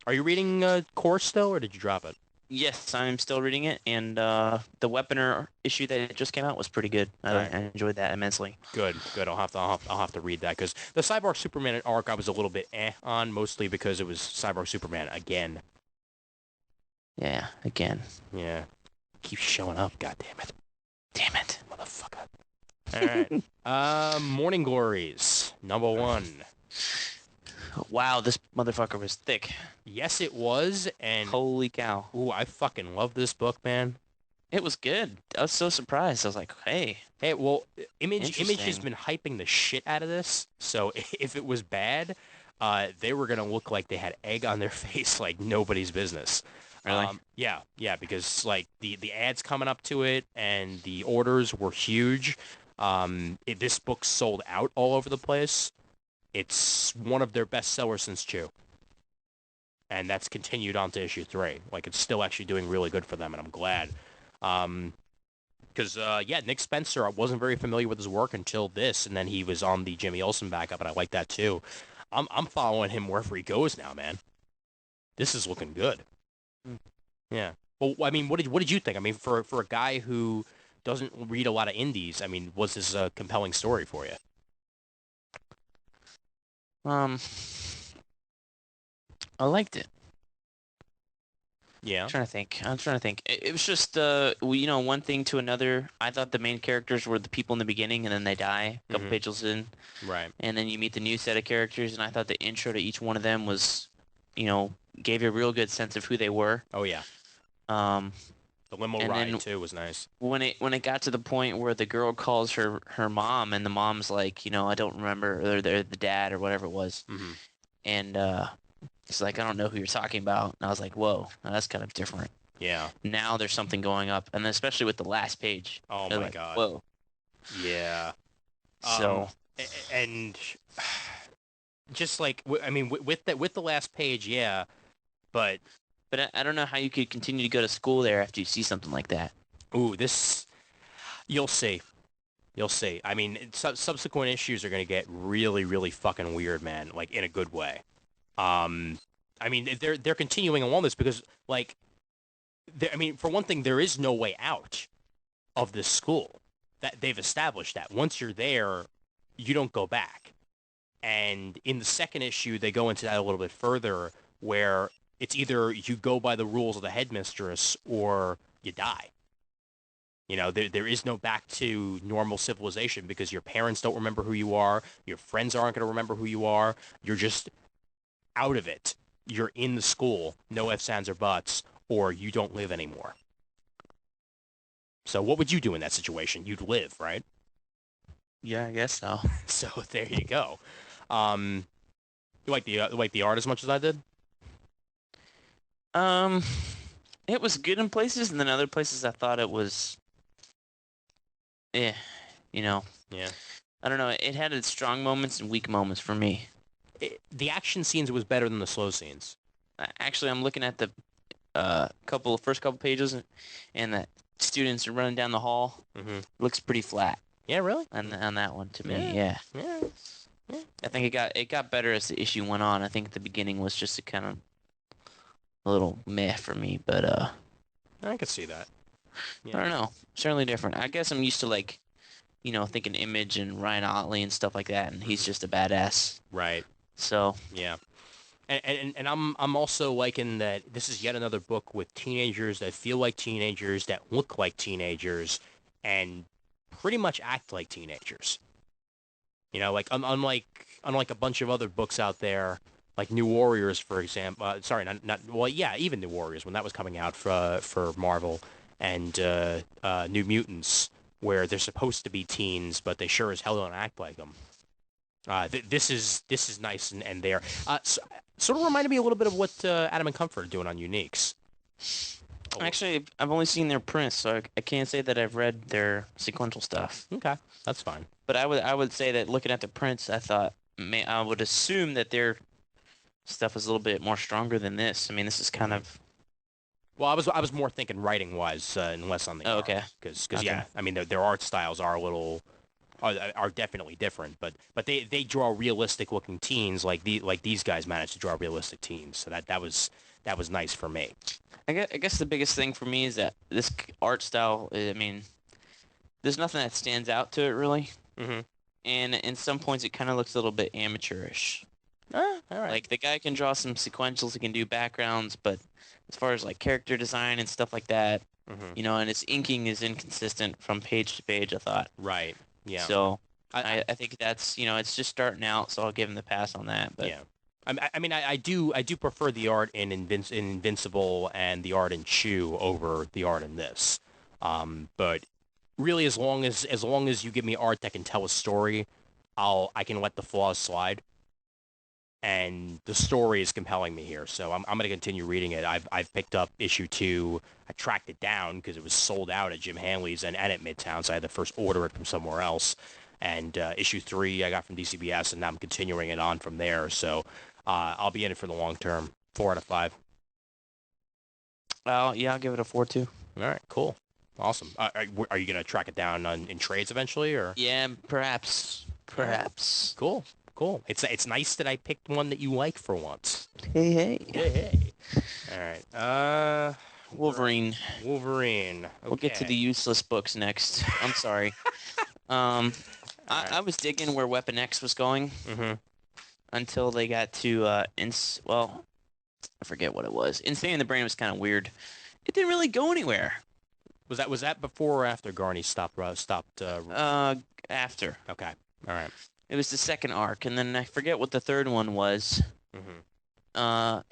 Are you reading Core still, or did you drop it? Yes, I'm still reading it, and the Weaponer issue that just came out was pretty good. Right. I enjoyed that immensely. Good. I'll have to read that because the Cyborg Superman arc I was a little bit on, mostly because it was Cyborg Superman again. Yeah, again. Yeah, keeps showing up. God damn it, Damn it. motherfucker. All right. Morning Glories #1. Wow, this motherfucker was thick. Yes, it was, and Holy cow. ooh, I fucking love this book, man. It was good. I was so surprised. I was like, hey, Hey, well, Image has interesting. been hyping the shit out of this, so if it was bad, they were gonna look like they had egg on their face like nobody's business. Really? Yeah, because like the ads coming up to it and the orders were huge. This book sold out all over the place. It's one of their best sellers since Chew, and that's continued on to issue 3. Like it's still actually doing really good for them, and I'm glad. Because yeah, Nick Spencer, I wasn't very familiar with his work until this, and then he was on the Jimmy Olsen backup, and I like that too. I'm following him wherever he goes now, man. This is looking good. Hmm. Yeah. Well, I mean, what did you think? I mean, for a guy who doesn't read a lot of indies, I mean, was this a compelling story for you? Um, I liked it. Yeah. I'm trying to think. It was just, one thing to another. I thought the main characters were the people in the beginning, and then they die a couple Mhm. pages in, Right. and then you meet the new set of characters, and I thought the intro to each one of them was, gave you a real good sense of who they were. Oh yeah. Um, The limo and ride then too was nice. when it got to the point where the girl calls her mom, and the mom's like, I don't remember, or they're the dad or whatever it was, Hmm. and it's like, I don't know who you're talking about. And I was like, whoa, now that's kind of different. Yeah. Now there's something going up, and especially with the last page. Oh They're my like, God. whoa. Yeah. So, And just like I mean, with the last page, yeah, but but I don't know how you could continue to go to school there after you see something like that. ooh, this you'll see. You'll see. I mean, subsequent issues are going to get really, really fucking weird, man. Like in a good way. Um, I mean, they're continuing along this because, like, I mean, for one thing, there is no way out of this school. That they've established that once you're there, you don't go back. And in the second issue, they go into that a little bit further, where it's either you go by the rules of the headmistress or you die. There is no back to normal civilization because your parents don't remember who you are. Your friends aren't going to remember who you are. You're just out of it. You're in the school, no ifs, ands, or buts, or you don't live anymore. So what would you do in that situation? You'd live, right? Yeah, I guess so. So there you go. Um, you like the art as much as I did? Um, it was good in places, and then other places I thought it was yeah, you know, Yeah. I don't know. It had its strong moments and weak moments for me. The action scenes was better than the slow scenes. Actually, I'm looking at the first couple pages, and the students are running down the hall. Hmm. Looks pretty flat Yeah, really? on that one to me. Yeah. Yeah, Yeah. Yeah. I think it got better as the issue went on. I think the beginning was just a kind of a little meh for me, but I could see that. I Yeah. don't know. Certainly different. I guess I'm used to like thinking Image and Ryan Otley and stuff like that, and he's Mhm. just a badass. Right. So Yeah. And I'm also liking that this is yet another book with teenagers that feel like teenagers, that look like teenagers, and pretty much act like teenagers. Like unlike a bunch of other books out there, like New Warriors, for example. Sorry, not well, yeah, even New Warriors when that was coming out for Marvel, and New Mutants, where they're supposed to be teens, but they sure as hell don't act like them. This is nice and there. Sort of reminded me a little bit of what Adam and Comfort are doing on Uniques. Oh, actually, I've only seen their prints, so I can't say that I've read their sequential stuff. okay, that's fine. But I would say that looking at the prints, I would assume that their stuff is a little bit more stronger than this. I mean, this is kind of Well, I was more thinking writing wise and less on the oh, art okay. because Okay. yeah, I mean their art styles are a little are definitely different, but they draw realistic looking teens like these guys managed to draw realistic teens, so that was nice for me. I guess the biggest thing for me is that this art style. I mean, there's nothing that stands out to it really, Mm-hmm. and in some points it kind of looks a little bit amateurish. All right. Like the guy can draw some sequentials, he can do backgrounds, but as far as like character design and stuff like that, Mm-hmm. and his inking is inconsistent from page to page, I thought. Right. Yeah. So I, I think that's it's just starting out, so I'll give him the pass on that. But Yeah. I mean, I do prefer the art in Invincible and the art in Chew over the art in this. But really, as long as you give me art that can tell a story, I can let the flaws slide. And the story is compelling me here, so I'm going to continue reading it. I've picked up issue 2. I tracked it down because it was sold out at Jim Hanley's and at Midtown, so I had to first order it from somewhere else. And issue 3 I got from DCBS, and now I'm continuing it on from there. So I'll be in it for the long term. 4 out of 5. well, yeah, I'll give it a 4 too. All right, cool, awesome. Are you going to track it down in trades eventually, or? Yeah, perhaps, All right, perhaps. cool, cool. It's nice that I picked one that you like for once. Hey, hey. Hey. All right. Wolverine. Wolverine. Okay. We'll get to the useless books next. I'm sorry. Um, Alright. I was digging where Weapon X was going Mm-hmm. until they got to well, I forget what it was. Insane in the Brain was kind of weird. It didn't really go anywhere. Was that before or after Garney stopped? After Okay. All right. it was the second arc, and then I forget what the third one was. Mm-hmm. Uh,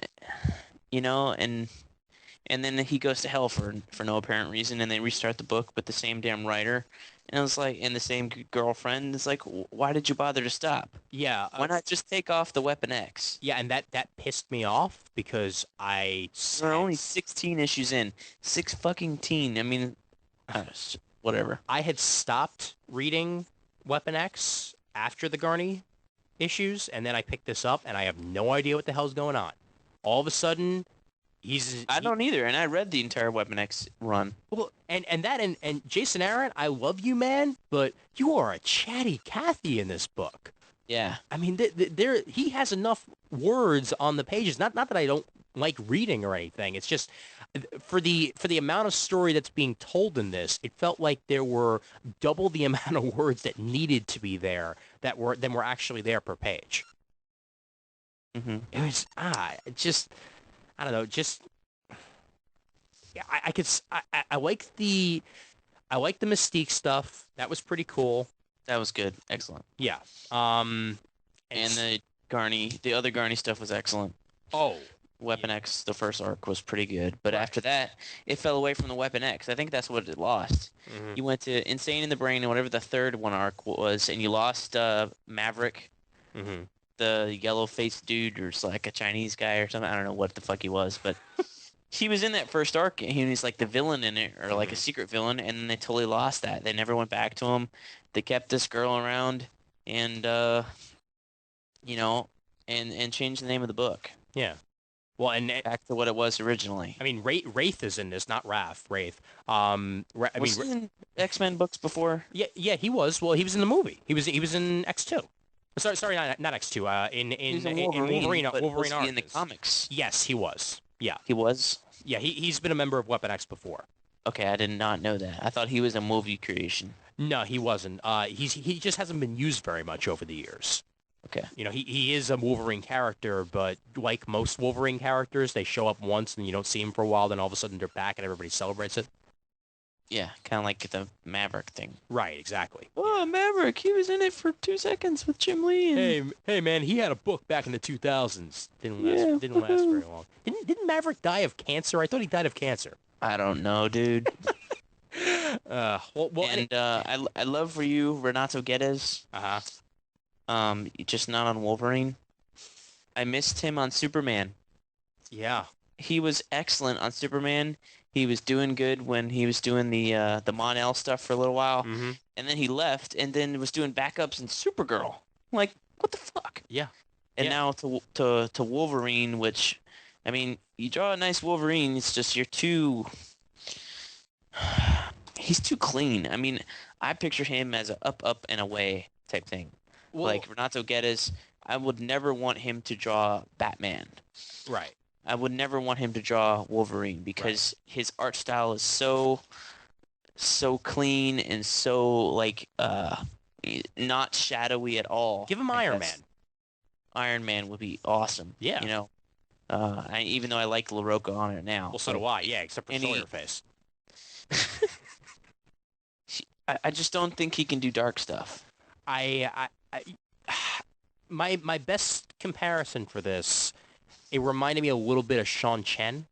and then he goes to hell for no apparent reason, and they restart the book with the same damn writer, and it was like, and the same girlfriend. It's like, why did you bother to stop? Yeah. Why not just take off the Weapon X? Yeah, and that pissed me off because There are only 16 issues in. Six fucking teen. I mean, whatever. I had stopped reading Weapon X after the Garney issues, and then I picked this up, and I have no idea what the hell's going on. All of a sudden, I don't either, and I read the entire Weapon X run. well, and Jason Aaron, I love you, man, but you are a chatty Cathy in this book. Yeah. I mean, there he has enough words on the pages. Not that I don't like reading or anything. It's just for the amount of story that's being told in this, it felt like there were double the amount of words that needed to be there than were actually there per page. Mm-hmm. It was it just I don't know, just yeah, I could I like the Mystique stuff. That was pretty cool. That was good. Excellent. Yeah. And the other Garney stuff was excellent. oh Weapon X, the first arc was pretty good, but Right. after that, it fell away from the Weapon X. I think that's what it lost. mhm. You went to Insane in the Brain and whatever the third one arc was, and you lost Maverick, Mhm. the yellow-faced dude, or like a Chinese guy or something. I don't know what the fuck he was, but he was in that first arc, and he was like the villain in it, or like a Mhm. secret villain, and then they totally lost that. They never went back to him. They kept this girl around, and you know, and changed the name of the book Yeah. Well, and back to what it was originally. I mean, Wraith is in this, not Wrath. Wraith. I mean, Was he in X-Men books before? yeah, yeah, he was. Well, he was in the movie. He was in X2. Sorry, not X2. He was in In Wolverine, but Wolverine was he in the Arcs. comics? Yes, he was. Yeah, He was? yeah. He's been a member of Weapon X before. Okay, I did not know that. I thought he was a movie creation. No, he wasn't. He just hasn't been used very much over the years. Okay. You know, he is a Wolverine character, but like most Wolverine characters, they show up once and you don't see him for a while, then all of a sudden they're back and everybody celebrates it. Yeah, kind of like the Maverick thing. Right, exactly. Oh, Maverick, he was in it for 2 seconds with Jim Lee. And... Hey, man, he had a book back in the 2000s. Yeah, Didn't last woohoo. very long. Didn't Maverick die of cancer? I thought he died of cancer. I don't know, dude. Well, And I love for you, Renato Guedes. uh-huh. Just not on Wolverine. I missed him on Superman. Yeah. He was excellent on Superman. He was doing good when he was doing the Mon-El stuff for a little while, Mm-hmm. and then he left, and then was doing backups in Supergirl. Like, what the fuck? Yeah. And Yeah. now to Wolverine, which, I mean, you draw a nice Wolverine. It's just you're too. He's too clean. I mean, I picture him as a up and away type thing. Well, Like Renato Guedes, I would never want him to draw Batman. right. I would never want him to draw Wolverine because his art style is so clean and so like not shadowy at all. Give him Like, Iron that's- Man. Iron Man would be awesome. Yeah. You know, even though I like LaRocca on it now. Well, so do I. Yeah, except for And he- Sawyer Face. I just don't think he can do dark stuff. My best comparison for this, it reminded me a little bit of Sean Chen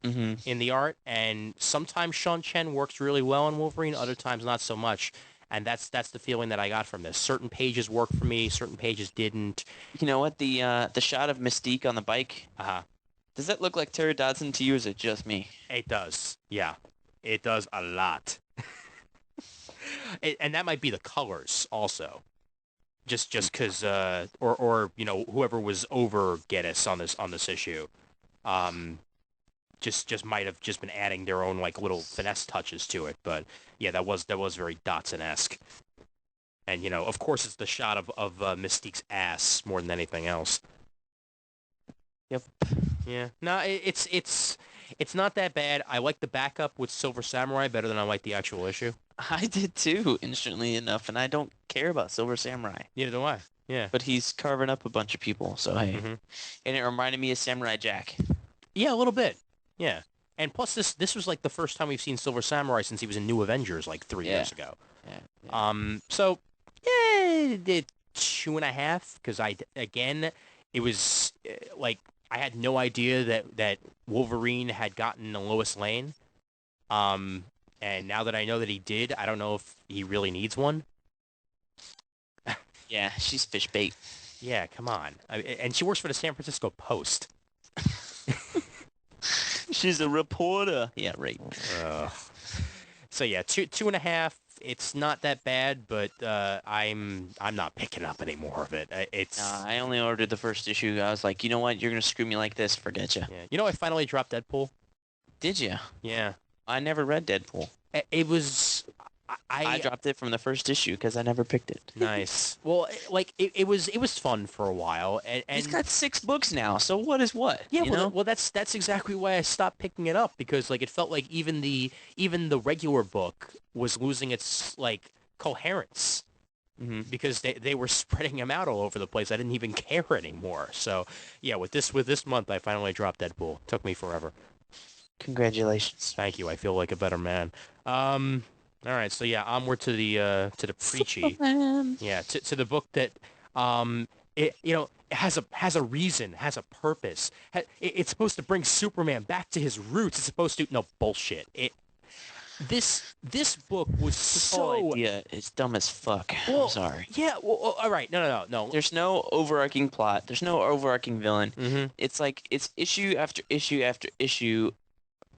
Mm-hmm. in the art, and sometimes Sean Chen works really well in Wolverine, other times not so much. And that's the feeling that I got from this. Certain pages worked for me, certain pages didn't. You know what? The shot of Mystique on the bike, Uh-huh. does that look like Terry Dodson to you, or is it just me? It does. Yeah. It does a lot. And that might be the colors also. Just because or you know, whoever was over Geddes on this issue. Just might have just been adding their own like little finesse touches to it, but yeah, that was very Dotson-esque. And you know, of course, it's the shot of Mystique's ass more than anything else. Yep. Yeah, no, it's not that bad. I like the backup with Silver Samurai better than I like the actual issue. I did too, interestingly enough, and I don't care about Silver Samurai. Neither do I. Yeah. But he's carving up a bunch of people, so hey. Mhm. And it reminded me of Samurai Jack. Yeah, a little bit. Yeah. And plus, this was like the first time we've seen Silver Samurai since he was in New Avengers like 3 Yeah. years ago. Yeah. So yeah, it 2.5 because it was like I had no idea that Wolverine had gotten a Lois Lane. And now that I know that he did, I don't know if he really needs one. Yeah, she's fish bait. Yeah, come on. And she works for the San Francisco Post. She's a reporter. Yeah, right. So yeah, 2.5. It's not that bad, but I'm not picking up any more of it. It's I only ordered the first issue. I was like, you know what? You're gonna screw me like this. Forget you. yeah. You know, I finally dropped Deadpool. Did you? Yeah, I never read Deadpool. it was I dropped it from the first issue because I never picked it. nice. Well, like it was fun for a while, and He's got 6 books now. So what is what? yeah, You well, know? well, that's exactly why I stopped picking it up because like it felt like even the regular book was losing its like coherence Mhm. because they were spreading them out all over the place. I didn't even care anymore. So yeah, with this month, I finally dropped Deadpool. Took me forever. Congratulations. Thank you. I feel like a better man. All right. So yeah, onward to the preachy. Yeah, to the book that it has a reason, has a purpose. It's supposed to bring Superman back to his roots. It's supposed to no bullshit. This book was This whole so idea is dumb as fuck. I'm well. sorry. Yeah. Well, all right. No. There's no overarching plot. There's no overarching villain. Mm-hmm. It's like it's issue after issue after issue.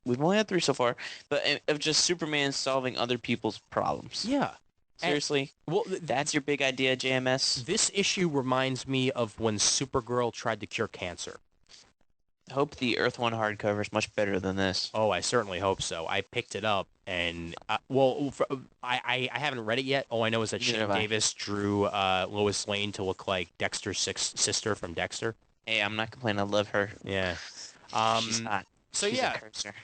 We've only had 3 so far, but of just Superman solving other people's problems. Yeah. Seriously, Well, that's your big idea, JMS. this issue reminds me of when Supergirl tried to cure cancer. I hope the Earth One hardcover is much better than this. Oh, I certainly hope so. I picked it up, and I haven't read it yet. All I know is that Neither Shane have I. Davis drew Lois Lane to look like Dexter's sister from Dexter. Hey, I'm not complaining. I love her. Yeah. She's hot. So She's yeah, a cursor.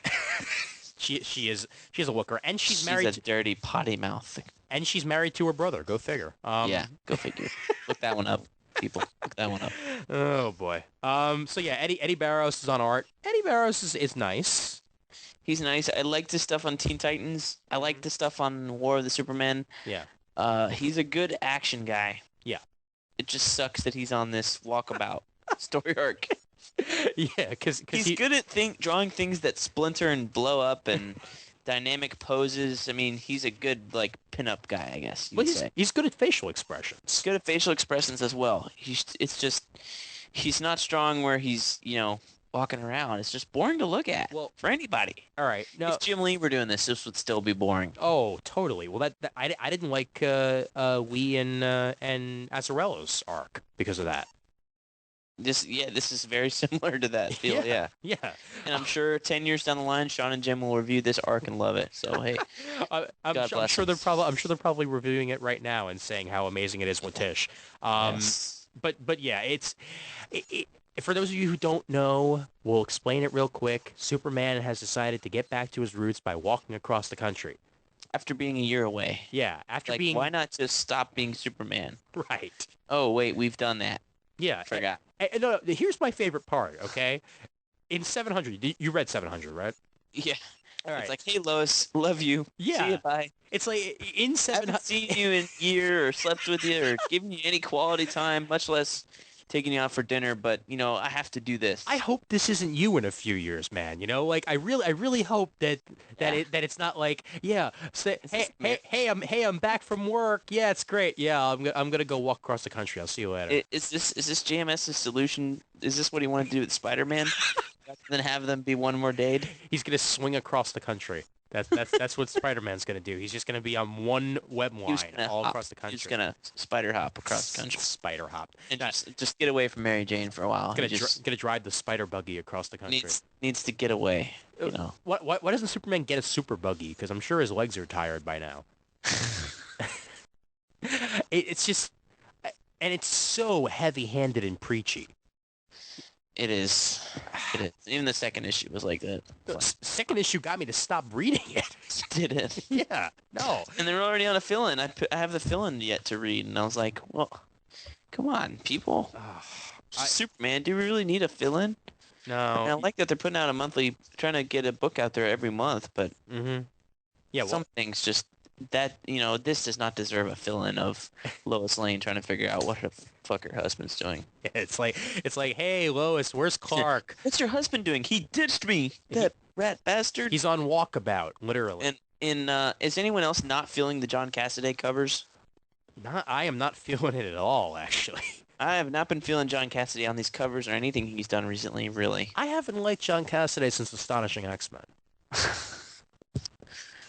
she's a looker, and she's She's married a dirty potty mouth. and she's married to her brother. Go figure. Yeah, go figure. Look that one up, people. Look that one up. Oh boy. So yeah, Eddie Barros is on art. Eddie Barros is nice. He's nice. I like the stuff on Teen Titans. I like the stuff on War of the Supermen. Yeah. He's a good action guy. Yeah. It just sucks that he's on this walkabout story arc. Yeah, because He's good at drawing things that splinter and blow up and dynamic poses. I mean, he's a good like pinup guy, I guess you well, would say. he's good at facial expressions. He's good at facial expressions as well. It's just he's not strong where he's walking around. It's just boring to look at. Well, for anybody. all right. No. If Jim Lee were doing this would still be boring. Oh, totally. Well, I didn't like Lee and Azzarello's arc because of that. This is very similar to that feel. Yeah. Yeah. And I'm sure 10 years down the line, Sean and Jim will review this arc and love it. So hey, I'm God bless sure them. I'm sure they're probably reviewing it right now and saying how amazing it is with Tish. yes. But yeah, for those of you who don't know, we'll explain it real quick. Superman has decided to get back to his roots by walking across the country. After being a year away, Yeah, after like being why not just stop being Superman? right. Oh wait, we've done that. Yeah. Forgot. No, here's my favorite part. Okay, in 700, you read 700, right? Yeah. All right. It's like, hey Lois, love you. Yeah. See you, bye. It's like in Haven't 700. seen you in a year or slept with you or given you any quality time, much less taking you out for dinner. But I have to do this. I hope this isn't you in a few years, man. Like I really hope that Yeah. it's not like, yeah, say, This hey, I'm back from work. Yeah, it's great. Yeah, I'm gonna go walk across the country. I'll see you later. Is this JMS's solution? Is this what he wanted to do with Spider-Man? Then have them be one more date? He's gonna swing across the country. That's what Spider-Man's gonna do. He's just gonna be on one web He was line gonna all hop. across the country. He's gonna spider hop across the country Spider hop. and Nah, just get away from Mary Jane for a while. He just gonna drive the spider buggy across the country. needs to get away. Why doesn't Superman get a super buggy? Because I'm sure his legs are tired by now. It's just, and it's so heavy-handed and preachy. It is. It is. Even the second issue was like that. The second issue got me to stop reading it. Did it? Yeah, no. And they're already on a fill-in. I have the fill-in yet to read, and I was like, well, come on, people. Superman, do we really need a fill-in? And I No. like that they're putting out a monthly, trying to get a book out there every month, but Mm-hmm. Yeah, well, some things just that this does not deserve a fill-in of Lois Lane trying to figure out what the fuck her husband's doing. it's like, hey, Lois, where's Clark? What's your husband doing? He ditched me, that rat bastard. He's on walkabout, literally. And is anyone else not feeling the John Cassaday covers? I am not feeling it at all, actually. I have not been feeling John Cassaday on these covers or anything he's done recently, really. I haven't liked John Cassaday since Astonishing X-Men.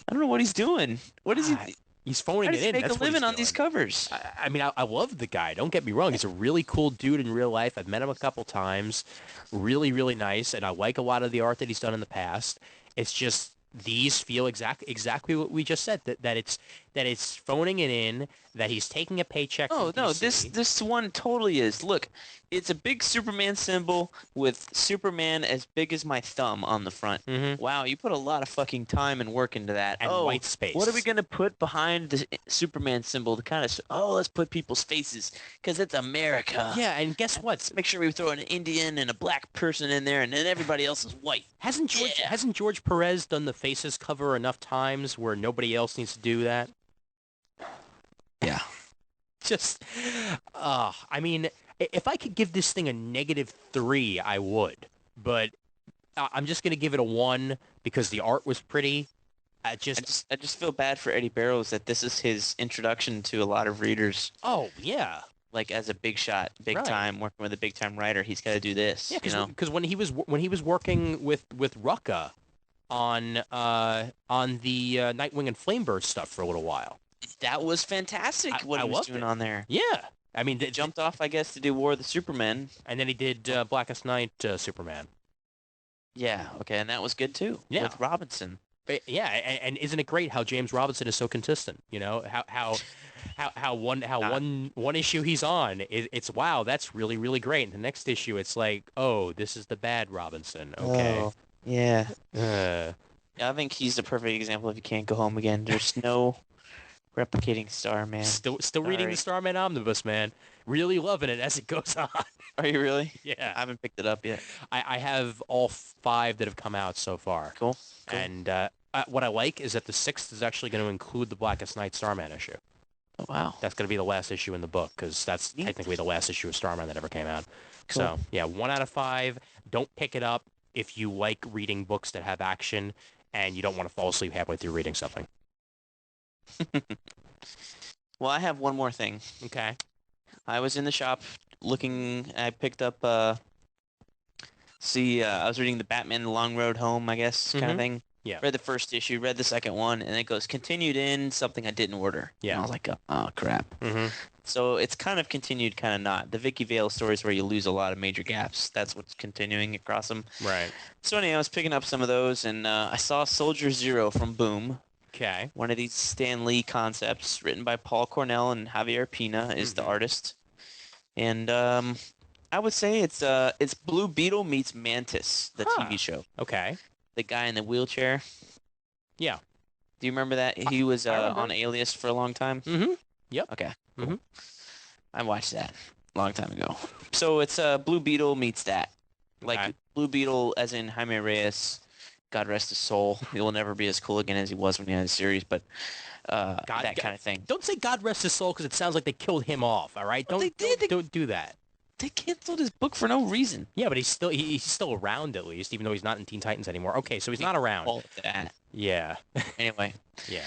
I don't know what he's doing. What is he? He's How phoning does it he in. make That's a what he's living on these doing. covers? I mean, I love the guy. Don't get me wrong. He's a really cool dude in real life. I've met him a couple times. Really, really nice. And I like a lot of the art that he's done in the past. It's just these feel exactly what we just said. That it's phoning it in. That he's taking a paycheck Oh from no, DC. this one totally is. Look, it's a big Superman symbol with Superman as big as my thumb on the front. Mhm. Wow, you put a lot of fucking time and work into that. And oh, white space. What are we gonna put behind the Superman symbol to kind of? Let's put people's faces because it's America. Yeah, and guess what? Let's make sure we throw an Indian and a black person in there, and then everybody else is white. Hasn't Yeah. George Perez done the Faces cover enough times where nobody else needs to do that? Yeah. Just, I mean, if I could give this thing a -3, I would. But I'm just gonna give it a 1 because the art was pretty, I I just, just feel bad for Eddie Barrows that this is his introduction to a lot of readers. oh yeah, Like as a big shot, big right. time, working with a big time writer, he's got to do this, Yeah, you know? because when he was working with Rucka on the Nightwing and Flamebird stuff for a little while, That was fantastic what I he was loved doing it. on there. Yeah, I mean, Jumped off, I guess, to do War of the Supermen. and then he did Blackest Night Superman. Yeah, okay, and that was good too Yeah, with Robinson. yeah, and isn't it great how James Robinson is so consistent? You know how Not, one issue he's on, it's wow, that's really really great. And the next issue, it's like, oh, this is the bad Robinson. Okay. oh, yeah. Uh, I think he's the perfect example of you can't go home again. There's no replicating Starman. still reading the Sorry. Starman Omnibus, man. Really loving it as it goes on. Are you really? Yeah. I haven't picked it up yet. I have all five that have come out so far. Cool. Cool. And what I like is that the sixth is actually going to include the Blackest Night Starman issue. Oh, wow. That's going to be the last issue in the book because that's Neat. technically the last issue of Starman that ever came out. Cool. So, yeah, 1 out of 5. Don't pick it up if you like reading books that have action and you don't want to fall asleep halfway through reading something. Well, I have one more thing. Okay. I was in the shop looking. I picked up. I was reading the Batman: The Long Road Home, I guess, kind of Mhm. thing. Yeah. Read the first issue, read the second one, and it goes continued in something I didn't order. Yeah. And I was like, oh crap. Mm-hmm. So it's kind of continued, kind of not. The Vicky Vale stories where you lose a lot of major gaps. That's what's continuing across them. Right. So anyway, I was picking up some of those, and I saw Soldier Zero from Boom. Okay. One of these Stan Lee concepts, written by Paul Cornell and Javier Pina is the Mhm. artist. And I would say it's Blue Beetle meets Mantis, the Huh. TV show. Okay. The guy in the wheelchair. Yeah. Do you remember that? He was I remember. on Alias for a long time. Mm-hmm. Yep. Okay. Cool. Mhm. I watched that a long time ago. So it's Blue Beetle meets that. Like Okay. Blue Beetle as in Jaime Reyes, God rest his soul. He will never be as cool again as he was when he had a series, but that kind of thing. Don't say God rest his soul because it sounds like they killed him off. All right. But they did. Don't do that. They canceled his book for no reason. Yeah, but he's still around at least, even though he's not in Teen Titans anymore. Okay, so he's not around. All of that. Yeah. Anyway, Yeah.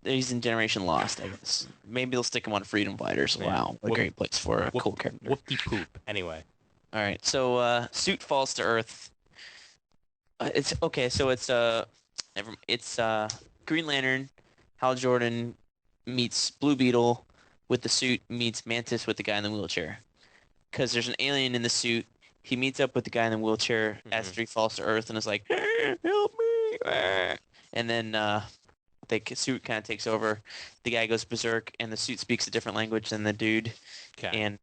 he's in Generation Lost, I guess. Maybe they'll stick him on Freedom Fighters. Yeah. Wow, what a great place for a cool character. Whoop-de poop. Anyway. All right, so Suit falls to Earth. It's okay. So it's Green Lantern, Hal Jordan meets Blue Beetle with the suit meets Mantis with the guy in the wheelchair. Because there's an alien in the suit. He meets up with the guy in the wheelchair after he falls to Earth and is like, "Help me!" And then the suit kind of takes over. The guy goes berserk, and the suit speaks a different language than the dude. Okay. And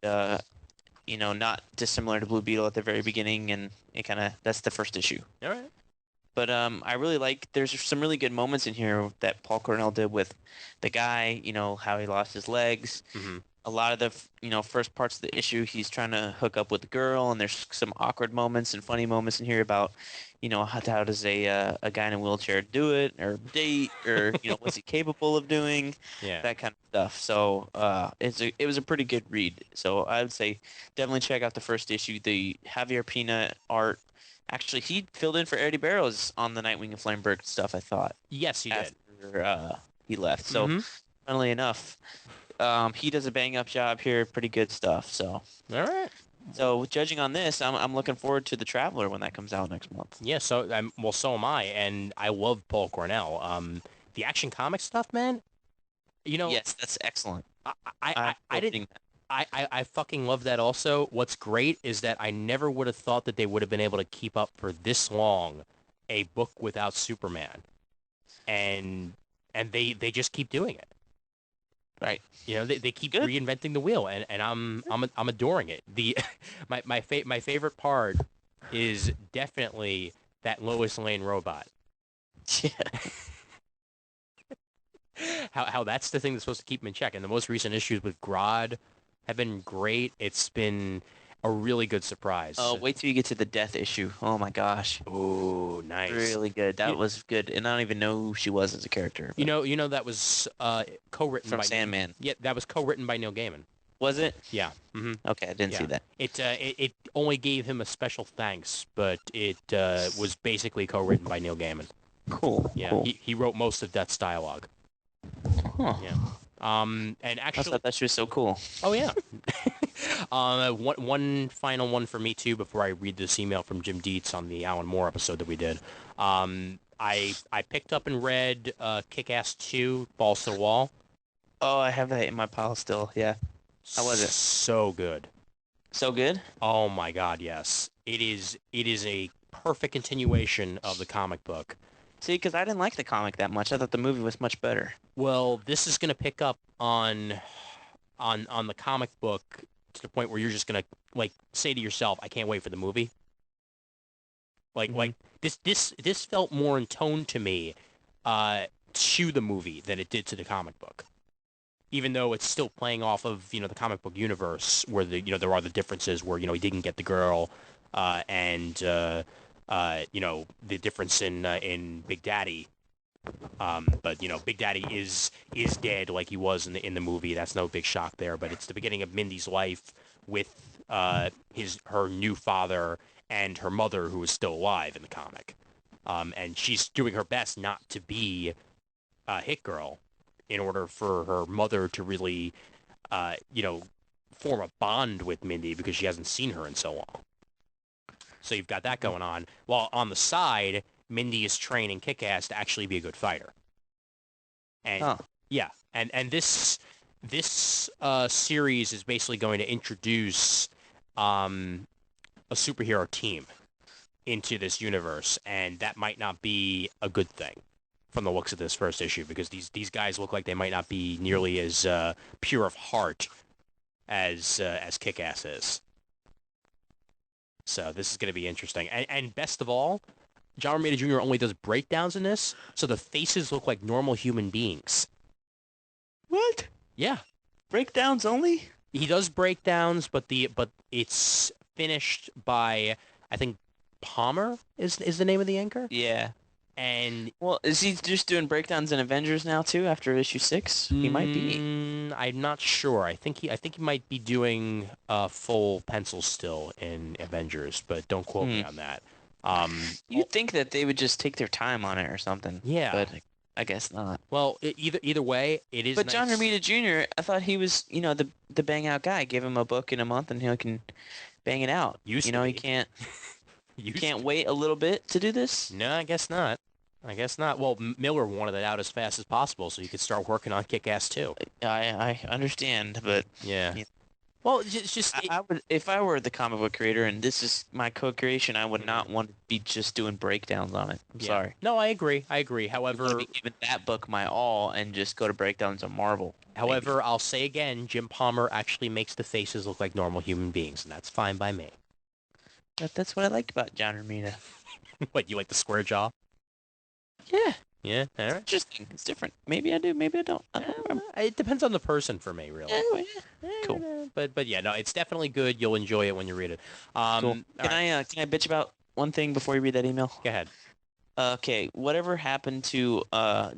not dissimilar to Blue Beetle at the very beginning, and that's the first issue. All right. But I really there's some really good moments in here that Paul Cornell did with the guy, how he lost his legs. Mm-hmm. A lot of the, first parts of the issue, he's trying to hook up with the girl, and there's some awkward moments and funny moments in here about, how does a guy in a wheelchair do it, or date, or, what's he capable of doing, Yeah. that kind of stuff. So it was a pretty good read. So I would say definitely check out the first issue. The Javier Pina art. Actually, he filled in for Eddie Barrows on the Nightwing and Flamberg stuff, I thought, Yes, he did. after he left. So, Mhm. funnily enough, he does a bang-up job here. Pretty good stuff. So, All right. judging on this, I'm looking forward to The Traveler when that comes out next month. Yeah. So so am I, and I love Paul Cornell. The Action Comics stuff, man. Yes, that's excellent. I didn't. I fucking love that also. What's great is that I never would have thought that they would have been able to keep up for this long a book without Superman. And they just keep doing it. Right. They keep Good. reinventing the wheel, and I'm adoring it. The my favorite part is definitely that Lois Lane robot. Yeah. How that's the thing that's supposed to keep him in check. And the most recent issues with Grodd have been great. It's been a really good surprise. Oh, wait till you get to the Death issue. Oh my gosh. Oh, nice. Really good. That You- was good, and I don't even know who she was as a character. You know that was co-written from by Sandman. Yeah, that was co-written by Neil Gaiman. Was it? Yeah. Mm-hmm. Okay, I didn't Yeah. see that. It only gave him a special thanks, but it was basically co-written by Neil Gaiman. Cool. Yeah, Cool. he wrote most of Death's dialogue. Huh. Yeah. And I actually, thought that she was so cool. oh yeah. One final one for me too before I read this email from Jim Dietz on the Alan Moore episode that we did. I picked up and read Kick-Ass 2, Balls to the Wall. Oh, I have that in my pile still. Yeah. How was it? So good. So good? Oh my God, yes. It is a perfect continuation of the comic book. See, because I didn't like the comic that much. I thought the movie was much better. Well, this is going to pick up on the comic book to the point where you're just going to like say to yourself, I can't wait for the movie. Like this felt more in tone to me to the movie than it did to the comic book. Even though it's still playing off of, the comic book universe where there are the differences where, he didn't get the girl and the difference in Big Daddy. But Big Daddy is dead like he was in the movie. That's no big shock there, but it's the beginning of Mindy's life with her new father and her mother who is still alive in the comic. And she's doing her best not to be a hit girl in order for her mother to really, form a bond with Mindy because she hasn't seen her in so long. So you've got that going on. While on the side, Mindy is training Kick-Ass to actually be a good fighter. And yeah, and this series is basically going to introduce a superhero team into this universe, and that might not be a good thing from the looks of this first issue, because these guys look like they might not be nearly as pure of heart as Kick-Ass is. So this is going to be interesting. And best of all, John Romita Jr. only does breakdowns in this, so the faces look like normal human beings. What? Yeah. Breakdowns only? He does breakdowns, but it's finished by, I think, Palmer is the name of the anchor. Yeah. And well, is he just doing breakdowns in Avengers now too after issue 6? He might be. I'm not sure. I think he might be doing full pencils still in Avengers, but don't quote me on that. You'd think that they would just take their time on it or something. Yeah. But I guess not. Well, either way, it is. But nice. John Romita Jr., I thought he was, the bang out guy. Give him a book in a month and he can bang it out. He can't. You can't wait a little bit to do this? No, I guess not. Well, Miller wanted it out as fast as possible so you could start working on Kick-Ass 2. I understand, but yeah. Well, I would, if I were the comic book creator and this is my co-creation, I would not want to be just doing breakdowns on it. I'm sorry. No, I agree. However, I would be giving that book my all and just go to breakdowns on Marvel. However, maybe. I'll say again, Jim Palmer actually makes the faces look like normal human beings, and that's fine by me. That's what I like about John Romita. What, you like the square jaw? Yeah. Yeah, all right. Interesting. It's different. Maybe I do. Maybe I don't. It depends on the person for me, really. Cool. But yeah, no, it's definitely good. You'll enjoy it when you read it. Cool. Can I bitch about one thing before you read that email? Go ahead. Okay. Whatever happened to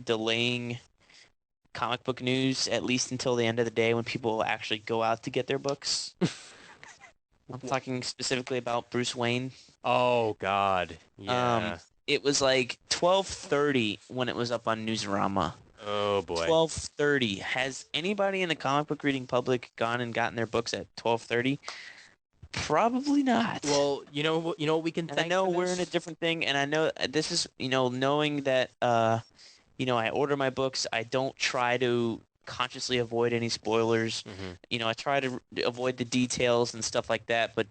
delaying comic book news at least until the end of the day when people actually go out to get their books? I'm talking specifically about Bruce Wayne. Oh God. Yeah. It was like 12:30 when it was up on Newsarama. Oh boy. 12:30. Has anybody in the comic book reading public gone and gotten their books at 12:30? Probably not. Well, you know what we can thank. I know we're in a different thing, and I know this is knowing that I order my books. I don't try to consciously avoid any spoilers. Mm-hmm. I try to avoid the details and stuff like that. But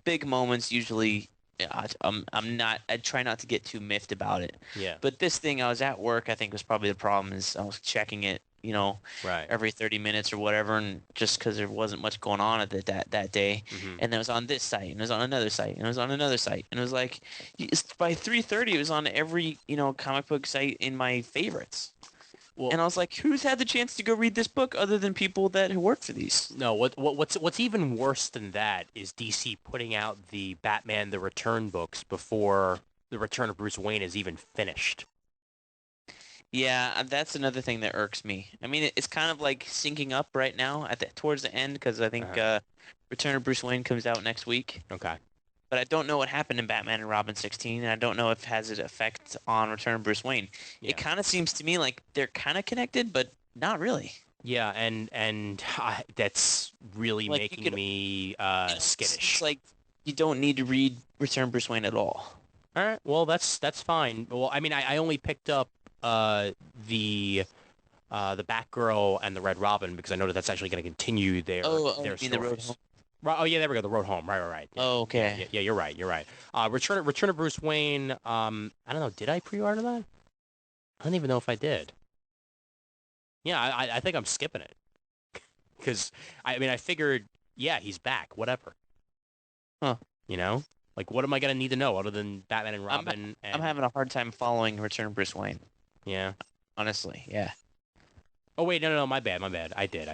big moments usually. I try not to get too miffed about it. Yeah. But this thing, I was at work. I think was probably the problem is I was checking it, right. every 30 minutes or whatever, and just because there wasn't much going on at that day, and it was on this site, and it was on another site, and it was on another site, and it was like by 3:30 it was on every comic book site in my favorites. Well, and I was like, who's had the chance to go read this book other than people that work for these? No, what's even worse than that is DC putting out the Batman The Return books before The Return of Bruce Wayne is even finished. Yeah, that's another thing that irks me. I mean, it's kind of like syncing up right now towards the end because I think Return of Bruce Wayne comes out next week. Okay. but I don't know what happened in Batman and Robin 16, and I don't know if it has an effect on Return of Bruce Wayne. It Yeah. kind of seems to me like they're kind of connected, but not really. Yeah, and that's really Like you making could, me it almost skittish. seems like you don't need to read Return of Bruce Wayne at all. All right, well that's fine. Well, I mean, I only picked up uh the the Batgirl and the Red Robin because I know that that's actually going to continue Oh, their you mean the Road stories. Home? Right. Oh yeah, there we go. The Road Home. Right. Yeah. Oh, Yeah. okay. Yeah. You're right. You're right. Return of Bruce Wayne. I don't know. Did I pre-order that? I don't even know if I did. Yeah. I think I'm skipping it because I mean I figured yeah he's back. Whatever. Huh. You know, like what am I gonna need to know other than Batman and I'm Robin? I'm having a hard time following Return of Bruce Wayne. Yeah. Honestly, yeah. Oh wait, no, my bad. I did.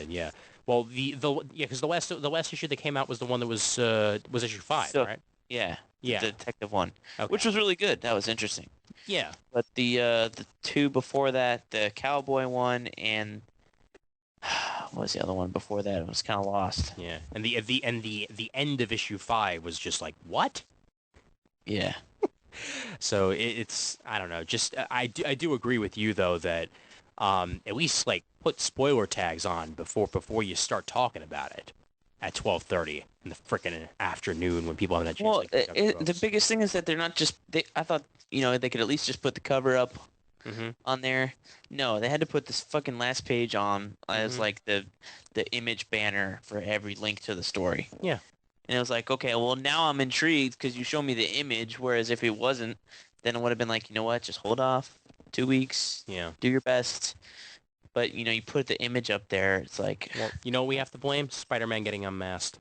Yeah. Well, yeah, because the last issue that came out was the one that was issue 5, So, right? yeah, Yeah. the detective one, Okay. which was really good. That was interesting. Yeah. But the two before that, the cowboy one and what was the other one before that? It was kind of lost. Yeah. And the end of issue 5 was just like what? Yeah. So it's I don't know. Just I do agree with you though that at least like put spoiler tags on before you start talking about it at 12:30 in the frickin' afternoon when people haven't had a chance Well, to pick up their the books. biggest thing is that they're not just they. I thought they could at least just put the cover up Mm-hmm. on there. No, they had to put this fucking last page on as Mhm. like the image banner for every link to the story. Yeah. And it was like, okay, well now I'm intrigued because you show me the image. Whereas if it wasn't, then it would have been like, you know what, just hold off 2 weeks, Yeah. do your best. But you put the image up there. It's like Well, you know what we have to blame? Spider-Man getting unmasked.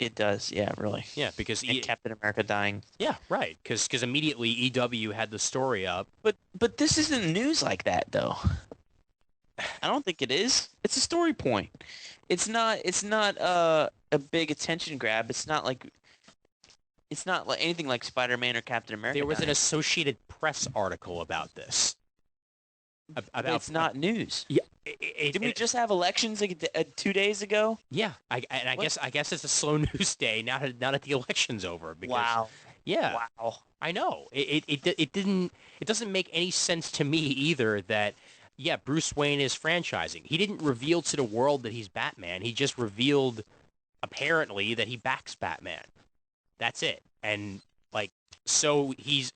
it does, yeah, really. Yeah, because And Captain America dying. yeah, right. Because immediately EW had the story up. But this isn't news like that though. I don't think it is. It's a story point. It's not a big attention grab. It's not like anything like Spider-Man or Captain America. There was an dying. Associated Press article about this. But About it's not news. Yeah. Didn't we just have elections like 2 days ago? Yeah. I What? guess it's a slow news day now that the election's over. Because, Wow. Yeah. Wow. I know. It doesn't make any sense to me either that yeah, Bruce Wayne is franchising. He didn't reveal to the world that he's Batman. He just revealed apparently that he backs Batman. That's it. And like so he's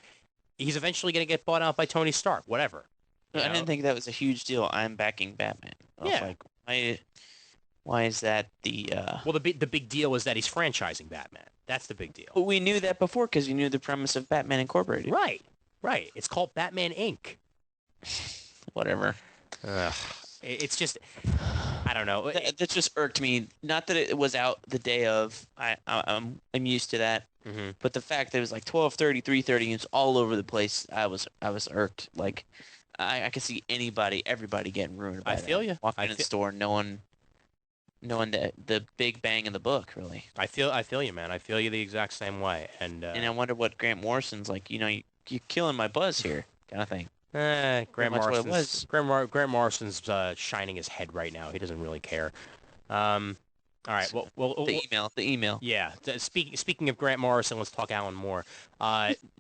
eventually going to get bought out by Tony Stark, whatever. You I know? didn't think that was a huge deal. I'm backing Batman. I was Yeah. like, why is that the? Well, the big deal is that he's franchising Batman. That's the big deal. But we knew that before because we knew the premise of Batman Incorporated. Right. Right. It's called Batman Inc. Whatever. Ugh. It's just I don't know. That just irked me. Not that it was out the day of. I'm used to that. Mhm. But the fact that it was like 12:30, 3:30, and it's all over the place. I was irked. Like I could see everybody getting ruined by I that. feel ya. Walking in the store, knowing the big bang in the book, really. I feel you, man. I feel you the exact same way. And And I wonder what Grant Morrison's like. You're killing my buzz here, kind of thing. Grant much what it Morrison's was. Grant Morrison's shining his head right now. He doesn't really care. All right. Well, The email. yeah. Speaking of Grant Morrison, let's talk Alan Moore.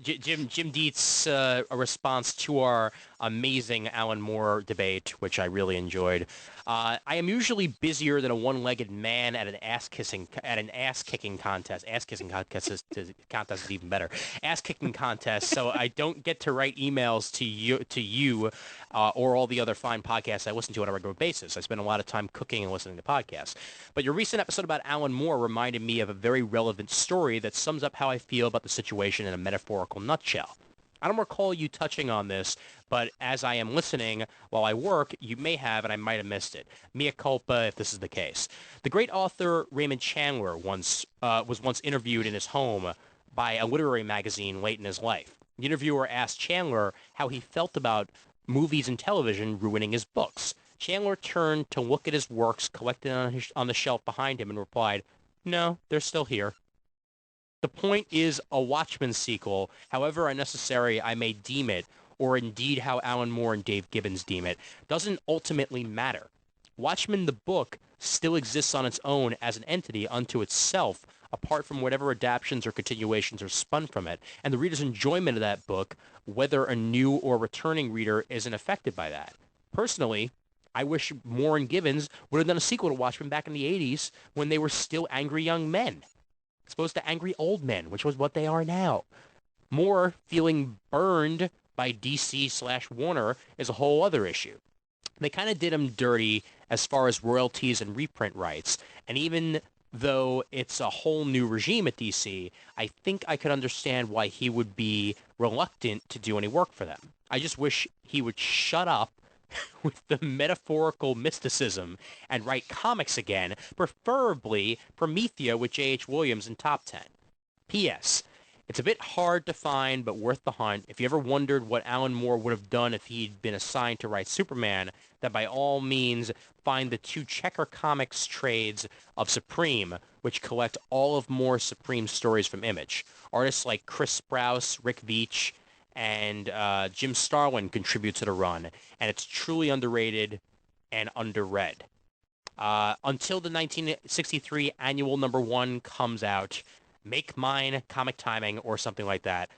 Jim Dietz, a response to our amazing Alan Moore debate, which I really enjoyed. I am usually busier than a one-legged man at an ass-kicking contest. Ass-kicking contest is even better. Ass-kicking contest. So I don't get to write emails to you or all the other fine podcasts I listen to on a regular basis. I spend a lot of time cooking and listening to podcasts. But your recent episode about Alan Moore reminded me of a very relevant story that sums up how I feel about the situation in a metaphorical nutshell. I don't recall you touching on this, but as I am listening while I work, you may have, and I might have missed it. Mea culpa if this is the case. The great author Raymond Chandler was once interviewed in his home by a literary magazine late in his life. The interviewer asked Chandler how he felt about movies and television ruining his books. Chandler turned to look at his works collected on the shelf behind him and replied, "No, they're still here." The point is a Watchmen sequel, however unnecessary I may deem it, or indeed how Alan Moore and Dave Gibbons deem it, doesn't ultimately matter. Watchmen the book still exists on its own as an entity unto itself, apart from whatever adaptations or continuations are spun from it, and the reader's enjoyment of that book, whether a new or returning reader, isn't affected by that. Personally, I wish Moore and Gibbons would have done a sequel to Watchmen back in the 80s when they were still angry young men, as opposed to angry old men, which was what they are now. Moore feeling burned by DC/Warner is a whole other issue. They kind of did him dirty as far as royalties and reprint rights. And even though it's a whole new regime at DC, I think I could understand why he would be reluctant to do any work for them. I just wish he would shut up with the metaphorical mysticism and write comics again, preferably Promethea with J.H. Williams in Top 10. P.S. It's a bit hard to find, but worth the hunt. If you ever wondered what Alan Moore would have done if he'd been assigned to write Superman, then by all means find the 2 Checker Comics trades of Supreme, which collect all of Moore's Supreme stories from Image. Artists like Chris Sprouse, Rick Veitch, and Jim Starlin contribute to the run, and it's truly underrated and underread. Until the 1963 annual #1 comes out, make mine Comic Timing or something like that.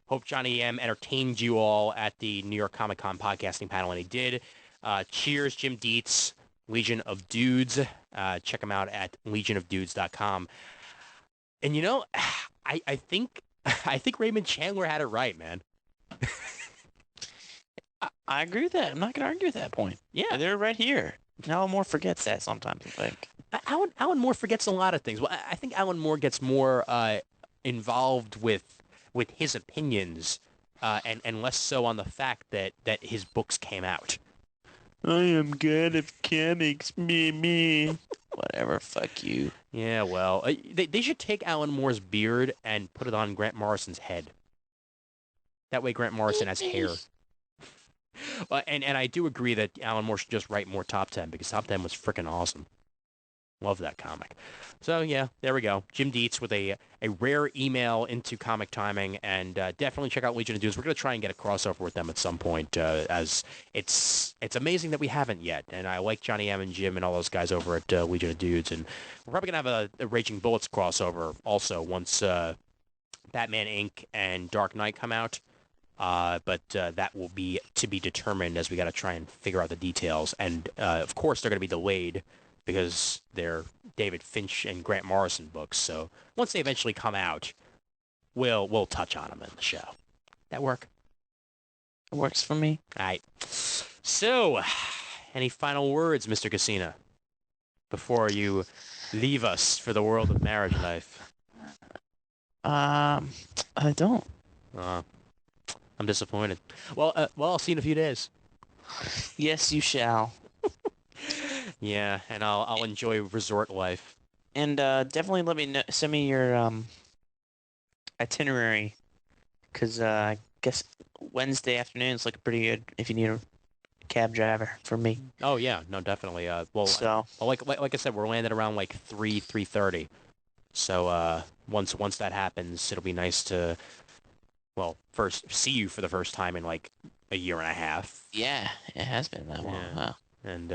Hope Johnny M entertained you all at the New York Comic Con podcasting panel, and he did. Cheers, Jim Dietz, Legion of Dudes. Check him out at legionofdudes.com. And you know, I think Raymond Chandler had it right, man. I agree with that. I'm not going to argue with that point. Yeah. They're right here. Alan Moore forgets that sometimes, I think. Alan Moore forgets a lot of things. Well, I think Alan Moore gets more involved with his opinions and less so on the fact that his books came out. I am good at comics, me. Whatever, fuck you. Yeah, well, they should take Alan Moore's beard and put it on Grant Morrison's head. That way Grant Morrison has hair. And I do agree that Alan Moore should just write more Top 10 because Top 10 was freaking awesome. Love that comic. So, yeah, there we go. Jim Dietz with a rare email into Comic Timing, and definitely check out Legion of Dudes. We're going to try and get a crossover with them at some point, as it's amazing that we haven't yet. And I like Johnny M and Jim and all those guys over at Legion of Dudes, and we're probably going to have a Raging Bullets crossover also once Batman Inc. and Dark Knight come out. But that will be to be determined as we got to try and figure out the details. And, of course, they're going to be delayed because they're David Finch and Grant Morrison books. So once they eventually come out, we'll touch on them in the show. That work? It works for me. All right. So, any final words, Mr. Casina, before you leave us for the world of marriage life? I don't. I'm disappointed. Well, I'll see you in a few days. Yes, you shall. Yeah, and I'll enjoy resort life. And definitely let me know, send me your itinerary, because I guess Wednesday afternoon's looking pretty good if you need a cab driver for me. Oh yeah, no, definitely. Well, so like I said, we're landing around like 3:30. So once that happens, it'll be nice to, well, first see you for the first time in like a year and a half. yeah, it has been that long. Yeah. Wow. And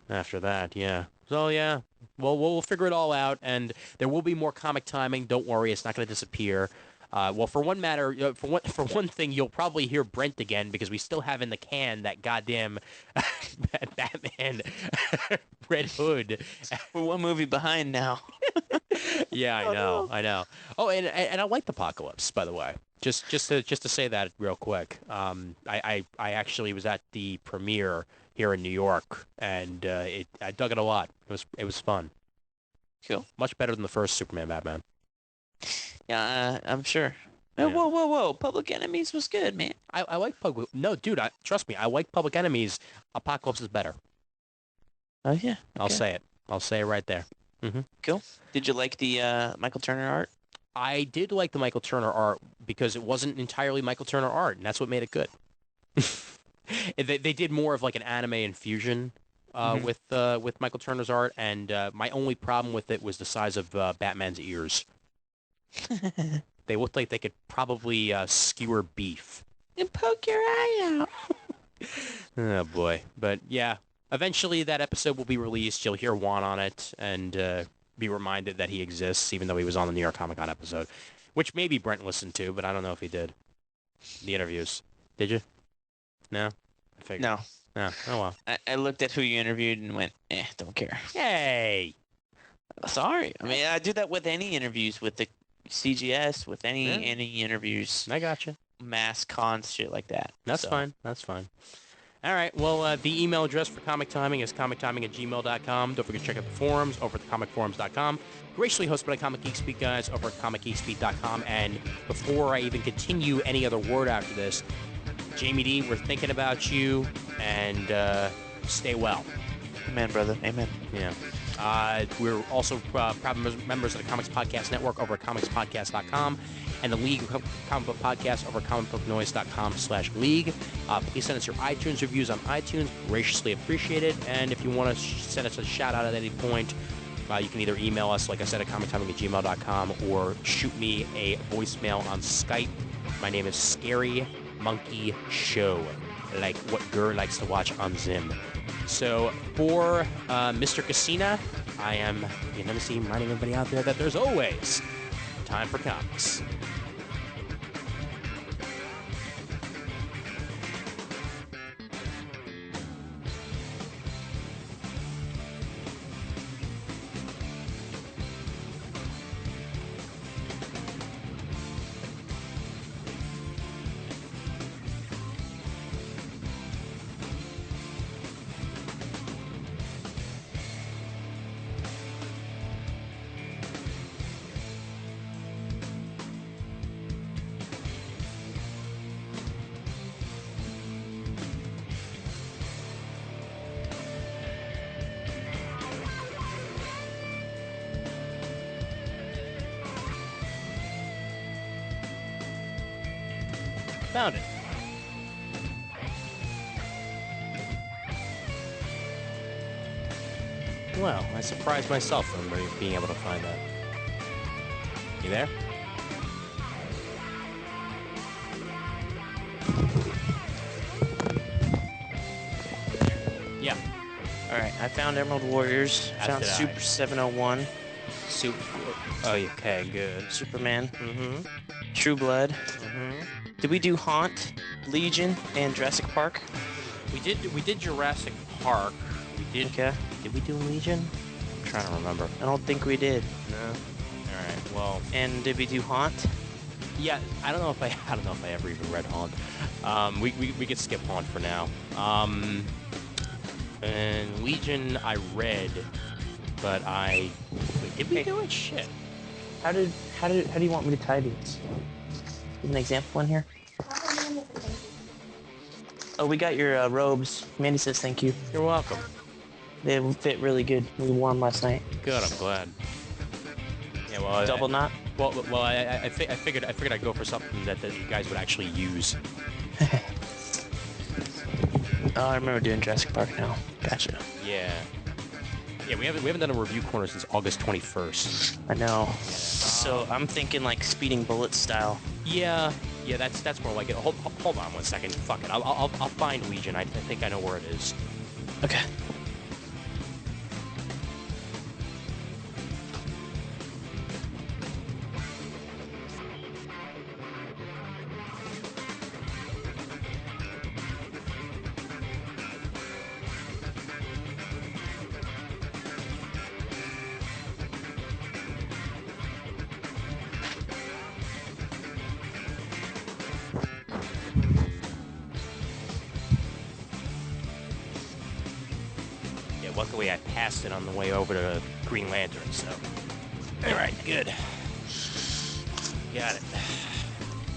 after that, yeah. So yeah, well, we'll figure it all out, and there will be more Comic Timing. Don't worry, it's not going to disappear. Well, for one matter, for one thing, you'll probably hear Brent again because we still have in the can that goddamn Batman Red Hood. We're one movie behind now. Yeah, I know. Oh, and I liked Apocalypse, by the way. Just to say that real quick. I actually was at the premiere here in New York, and I dug it a lot. It was fun. Cool. Much better than the first Superman Batman. Yeah, I'm sure. Yeah. Whoa! Public Enemies was good, man. I like Public. No, dude, trust me. I like Public Enemies. Apocalypse is better. Oh yeah. Okay. I'll say it. I'll say it right there. Mm-hmm. Cool. Did you like the Michael Turner art? I did like the Michael Turner art because it wasn't entirely Michael Turner art, and that's what made it good. They did more of like an anime infusion with Michael Turner's art, and my only problem with it was the size of Batman's ears. They looked like they could probably skewer beef. And poke your eye out. Oh boy, but yeah, eventually that episode will be released. You'll hear Juan on it, and be reminded that he exists, even though he was on the New York Comic Con episode, which maybe Brent listened to, but I don't know if he did. The interviews. Did you? No? I figured. No. No. Oh, well. I looked at who you interviewed and went, don't care. Yay! Sorry. I mean, I do that with any interviews, with the CGS, with any Yeah. interviews, I gotcha. mass cons, shit like that. That's So, fine. That's fine. All right. Well, the email address for Comic Timing is comictiming@gmail.com. Don't forget to check out the forums over at thecomicforums.com. Graciously hosted by Comic Geek Speak guys over at comicgeekspeak.com. And before I even continue any other word after this, Jamie D, we're thinking about you, and stay well. Amen, brother. Amen. Yeah. We're also proud members of the Comics Podcast Network over at comicspodcast.com and the League of Comic Book Podcasts over at comicbooknoise.com/league. Please send us your iTunes reviews on iTunes. Graciously appreciated. And if you want to send us a shout out at any point, you can either email us, like I said, at comictiming@gmail.com or shoot me a voicemail on Skype. My name is Scary Monkey Show, like what Gurr likes to watch on Zim. So for Mr. Casina, I am Ian Hennessy, reminding everybody out there that there's always time for comics. Found it. Well, I surprised myself from being able to find that. You there? Yeah. All right. I found Emerald Warriors. As Found did I. Super 701. Super. Oh, okay, good. Superman. Mm-hmm. True Blood. Mm-hmm. Did we do Haunt, Legion, and Jurassic Park? We did Jurassic Park. We did. Okay. Did we do Legion? I'm trying to remember. I don't think we did. No. All right. Well. And did we do Haunt? Yeah. I don't know if I ever even read Haunt. We could skip Haunt for now. And Legion I read, but wait, did we do it? Shit. How do you want me to tie these? An example in here? Oh, we got your robes. Mandy says thank you. You're welcome. They fit really good. We wore them last night. Good. I'm glad. Yeah. Well. Double knot. Well. I figured I'd go for something that you guys would actually use. Oh, I remember doing Jurassic Park now. Gotcha. Yeah. Yeah. We haven't done a review corner since August 21st. I know. So I'm thinking like Speeding Bullets style. Yeah. Yeah. That's more like it. Hold on one second. Fuck it. I'll find Legion. I think I know where it is. Okay. Yeah. Luckily, I passed it on the way over to Green Lantern. So. All right. Good. Got it.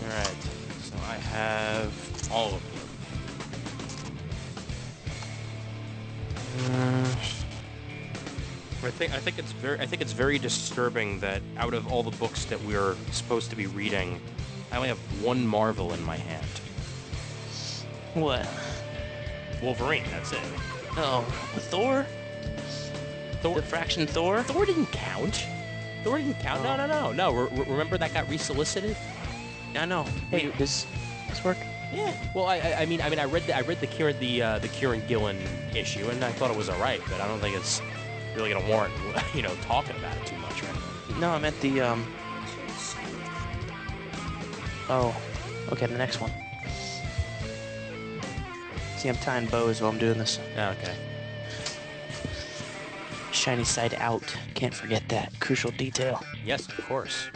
All right. So I have all of them. I think it's very disturbing that out of all the books that we're supposed to be reading, I only have one Marvel in my hand. What? Wolverine. That's it. Oh, Thor? Thor. The Fraction Thor? Thor didn't count. Thor didn't count. No. Remember that got resolicited? I know. Hey, does this work? Yeah. Well, I mean, I read the Kieran Gillen issue, and I thought it was alright, but I don't think it's really gonna warrant talking about it too much, right? No, I meant the Oh, okay, the next one. See, I'm tying bows while I'm doing this. Yeah, okay. Shiny side out. Can't forget that. Crucial detail. Yes, of course.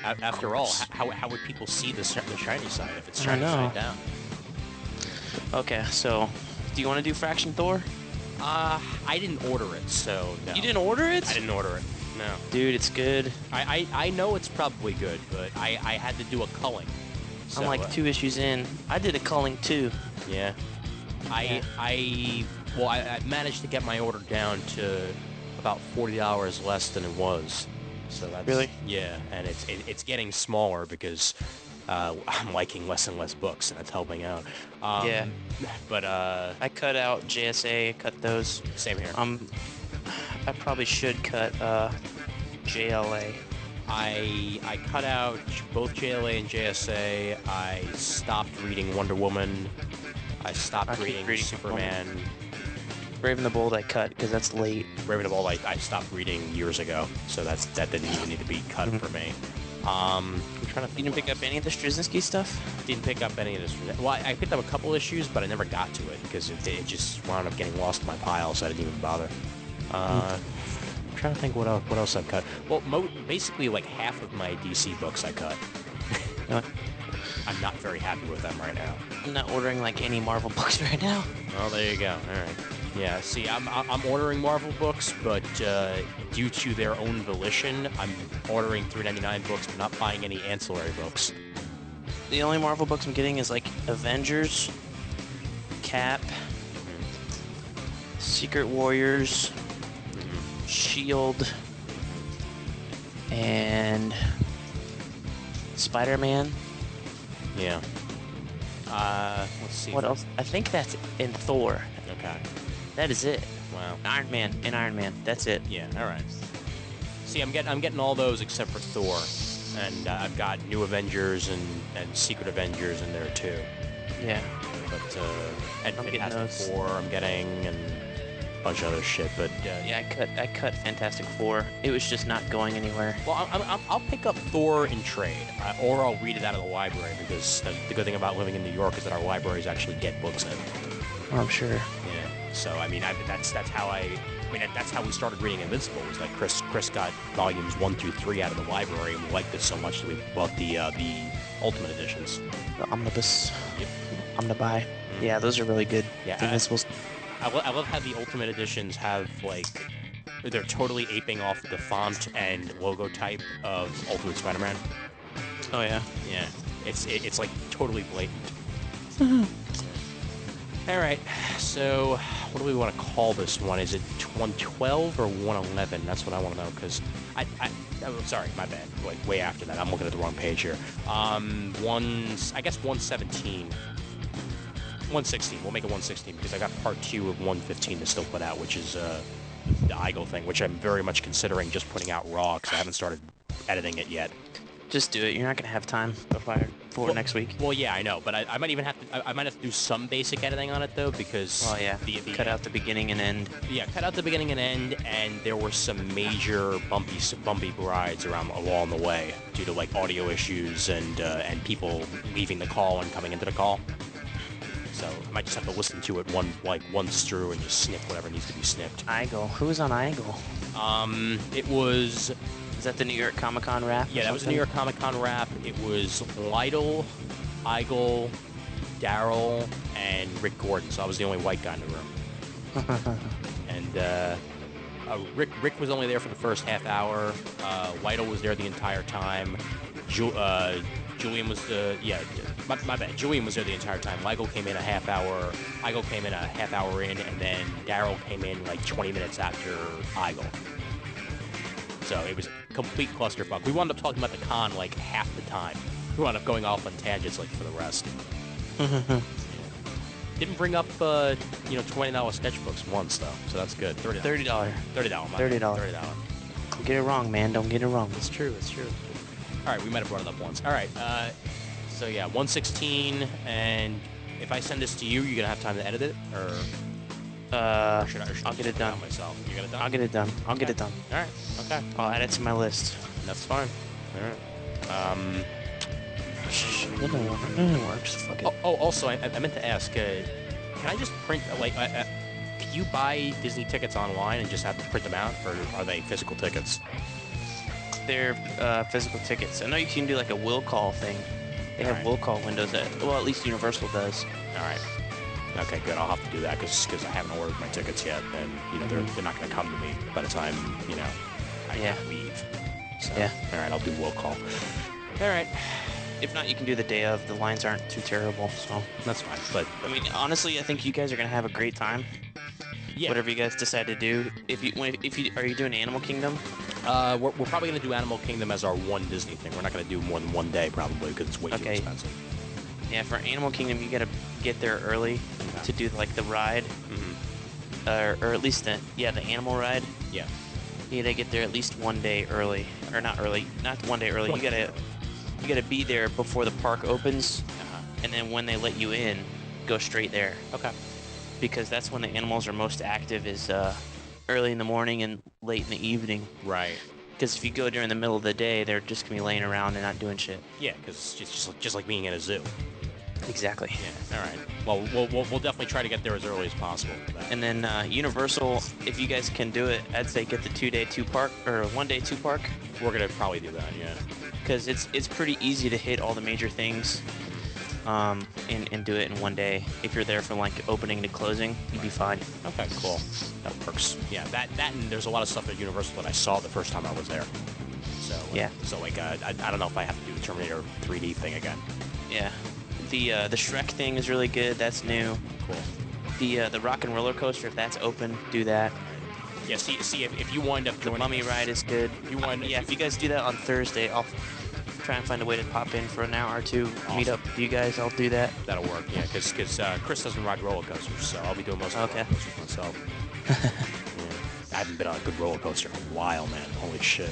After all, how would people see the shiny side if it's I shiny know. side down? Okay, so do you want to do Fraction Thor? I didn't order it, so no. You didn't order it? I didn't order it. No. Dude, it's good. I know it's probably good, but I had to do a culling. So, I'm like 2 issues in. I did a culling too. Yeah. I managed to get my order down to about $40 less than it was. So that's Really? Yeah, and it's getting smaller because I'm liking less and less books, and that's helping out. Yeah. But I cut out JSA, cut those. same here. I probably should cut JLA. I cut out both JLA and JSA. I stopped reading Wonder Woman. I stopped I keep reading reading Superman. Raven the Bold I cut because that's late. Raven of All I stopped reading years ago, so that didn't even need to be cut for me. I'm trying to think. You didn't pick up any of the Straczynski stuff? Didn't pick up any of this. Well, I picked up a couple issues, but I never got to it because it just wound up getting lost in my pile, so I didn't even bother. I'm trying to think what else I've cut. Well, basically like half of my DC books I cut. No, I'm not very happy with them right now. I'm not ordering like any Marvel books right now. Well, there you go. All right. Yeah. See, I'm ordering Marvel books, but due to their own volition, I'm ordering $3.99 books, but not buying any ancillary books. The only Marvel books I'm getting is like Avengers, Cap, Secret Warriors, Shield, and Spider-Man. Yeah. Let's see. What else? I think that's in Thor. Okay. That is it. Wow. Iron Man and Iron Man. That's it. Yeah. All right. See, I'm getting all those except for Thor, and I've got New Avengers and Secret Avengers in there too. Yeah. But and I'm getting Fantastic those. Four I'm getting, and a bunch of other shit. But Yeah, I cut Fantastic Four. It was just not going anywhere. Well, I'll pick up Thor in trade, or I'll read it out of the library, because the good thing about living in New York is that our libraries actually get books in. I'm sure. Yeah. So I mean, that's how we started reading Invincible. Was like Chris got volumes 1 through 3 out of the library, and we liked it so much that we bought the Ultimate editions. The Omnibus. Yep. Omnibuy. Yeah, those are really good. Yeah, The Invincibles. I love how the Ultimate editions have like they're totally aping off the font and logo type of Ultimate Spider-Man. Oh yeah. Yeah, it's like totally blatant. All right, so what do we want to call this one? Is it 112 or 111? That's what I want to know, because oh, sorry, my bad. Like way after that, I'm looking at the wrong page here. I guess 117. 116. We'll make it 116 because I got part 2 of 115 to still put out, which is the Eigel thing, which I'm very much considering just putting out raw because I haven't started editing it yet. Just do it. You're not gonna have time for next week. Well, yeah, I know, but I might even have to. I might have to do some basic editing on it though, because Oh yeah. Cut out the beginning and end. Yeah, cut out the beginning and end, and there were some major bumpy rides along the way due to like audio issues and people leaving the call and coming into the call. So I might just have to listen to it once through and just snip whatever needs to be snipped. Eigel. Who was on Eigel? It was. Is that the New York Comic Con wrap? Yeah, that was the New York Comic Con wrap. It was Lytle, Eigel, Daryl, and Rick Gordon. So I was the only white guy in the room. And Rick was only there for the first half hour. Lytle was there the entire time. Julian was my bad. Julian was there the entire time. Lytle came in a half hour. Eigel came in a half hour in, and then Daryl came in like 20 minutes after Eigel. So it was a complete clusterfuck. We wound up talking about the con like half the time. We wound up going off on tangents like for the rest. Didn't bring up $20 sketchbooks once though, so that's good. $30. $30. Don't get it wrong, man. Don't get it wrong. It's true. All right, we might have brought it up once. All right, so yeah, 116, and if I send this to you, you're gonna have time to edit it, or? I'll get it done myself. You get it done. I'll get it done. I'll get it done. All right. Okay. I'll add it to my list. That's fine. All right. It works. Fuck it. Also, I meant to ask, can I just print, can you buy Disney tickets online and just have to print them out, or are they physical tickets? They're physical tickets. I know you can do like a will call thing. They have will call windows well, at least Universal does. All right. Okay, good. I'll have to do that because I haven't ordered my tickets yet, and they're not going to come to me by the time I leave. So, yeah. All right, I'll do will call. All right. If not, you can do the day of. The lines aren't too terrible, so that's fine. But I mean, honestly, I think you guys are going to have a great time. Yeah. Whatever you guys decide to do. Are you doing Animal Kingdom? We're probably going to do Animal Kingdom as our one Disney thing. We're not going to do more than one day probably because it's way too expensive. Yeah, for Animal Kingdom, you got to get there early to do like the ride, or at least the animal ride. Yeah. You got to get there at least one day early, or not early, not one day early. You gotta be there before the park opens, and then when they let you in, go straight there. Okay. Because that's when the animals are most active, is early in the morning and late in the evening. Right. Because if you go during the middle of the day, they're just gonna be laying around and not doing shit. Yeah, because it's just like being in a zoo. Exactly. Yeah. All right. Well, we'll definitely try to get there as early as possible for that. And then Universal, if you guys can do it, I'd say get the 2-day 2-park or 1-day 2-park. We're gonna probably do that. Yeah. Because it's pretty easy to hit all the major things, and do it in one day. If you're there from like opening to closing, you'd be fine. Okay, cool. That works. Yeah, that and there's a lot of stuff at Universal that I saw the first time I was there. So yeah. So I don't know if I have to do the Terminator 3D thing again. Yeah. The Shrek thing is really good. That's new. Cool. The Rock and Roller Coaster, if that's open, do that. Yeah. See if you wind up the Mummy ride is good. If you guys do that on Thursday, I'll try and find a way to pop in for an hour or two, meet up with you guys. I'll do that. That'll work. Yeah, because Chris doesn't ride roller coasters, so I'll be doing most of the roller coasters myself. Yeah. I haven't been on a good roller coaster in a while, man. Holy shit.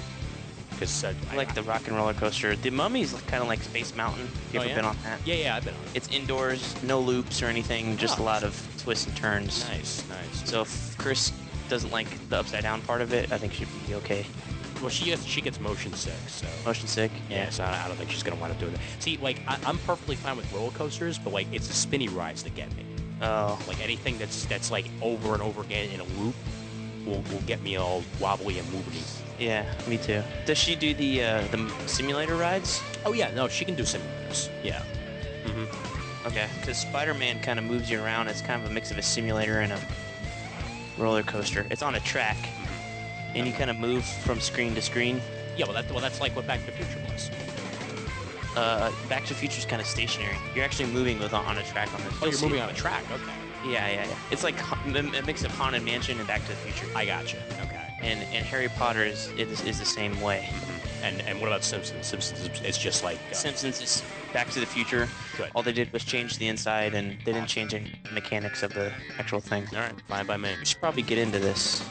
Because I like the Rock and Roller Coaster. The Mummy's kind of like Space Mountain. Have you ever been on that? Yeah, I've been on it. It's indoors, no loops or anything, just a lot of twists and turns. Nice. So if Chris doesn't like the upside down part of it, I think she'd be okay. Well, she gets motion sick, so. Motion sick? Yeah, so I don't think she's gonna want to do it. See, I'm perfectly fine with roller coasters, but it's the spinny rides that get me. Oh. Anything that's like over and over again in a loop will get me all wobbly and moving. Yeah, me too. Does she do the simulator rides? Oh yeah, no, she can do simulators. Yeah. Okay, because Spider-Man kind of moves you around. It's kind of a mix of a simulator and a roller coaster. It's on a track, and you kind of move from screen to screen. Yeah, that's like what Back to the Future was. Back to the Future is kind of stationary. You're actually moving on a track on this. Oh, you're moving on a track. Okay. Yeah. It's like a mix of Haunted Mansion and Back to the Future. I gotcha. Okay. And Harry Potter is the same way. And what about Simpsons? Simpsons is just like... Simpsons is Back to the Future. Good. All they did was change the inside, and they didn't change any mechanics of the actual thing. All right, fine by me. We should probably get into this.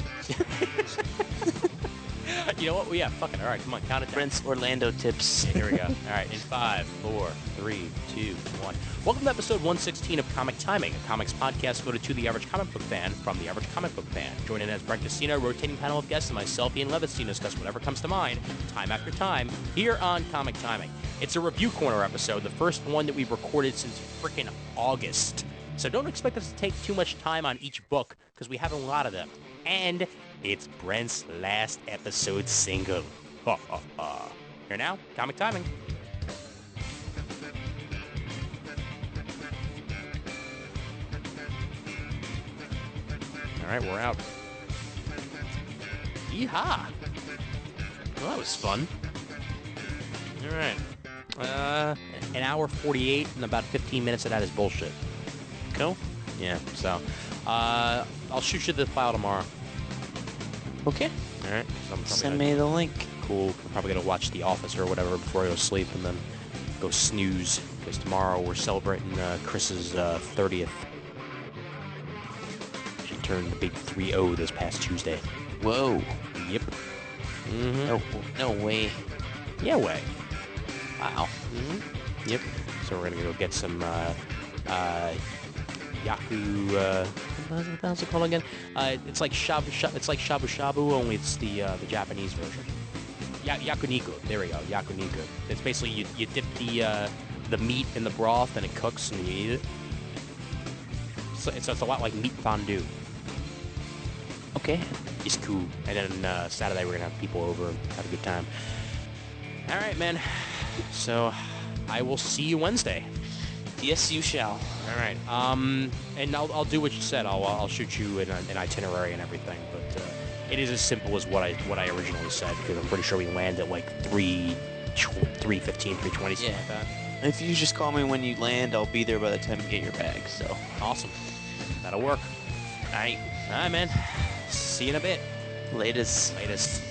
You know what? Well, yeah, fuck it. All right, come on, count it down. Brent's Orlando tips. Yeah, here we go. All right, in 5, 4, 3, 2, 1. Welcome to episode 116 of Comic Timing, a comics podcast devoted to the average comic book fan from the average comic book fan. Join in as Brent Cassino, rotating panel of guests, and myself, Ian Levitstein, discuss whatever comes to mind, time after time, here on Comic Timing. It's a review corner episode, the first one that we've recorded since frickin' August. So don't expect us to take too much time on each book, because we have a lot of them. And it's Brent's last episode single. Ha ha ha. Here now, Comic Timing. All right, we're out. Yeehaw. Well, that was fun. All right. An hour 48 and about 15 minutes of that is bullshit. Cool. Yeah, so I'll shoot you the file tomorrow. Okay. All right. Send me the link. Cool. I'm probably going to watch The Office or whatever before I go to sleep and then go snooze because tomorrow we're celebrating Chris's 30th. She turned the big 3-0 this past Tuesday. Whoa. Yep. Mm-hmm. No way. Yeah, way. Wow. Mm-hmm. Yep. So we're going to go get some Yaku what the hell's it called again? It's like it's like shabu shabu, only it's the Japanese version. Yakuniku. There we go. Yakuniku. It's basically you dip the meat in the broth and it cooks and you eat it. So it's a lot like meat fondue. Okay. It's cool. And then Saturday we're gonna have people over and have a good time. All right, man. So I will see you Wednesday. Yes, you shall. All right. And I'll do what you said. I'll shoot you an itinerary and everything. But it is as simple as what I originally said, because I'm pretty sure we land at like 3:15, 3:20, something like that. If you just call me when you land, I'll be there by the time you get your bag. So Awesome. That'll work. All right. All right, man. See you in a bit. Latest. Latest.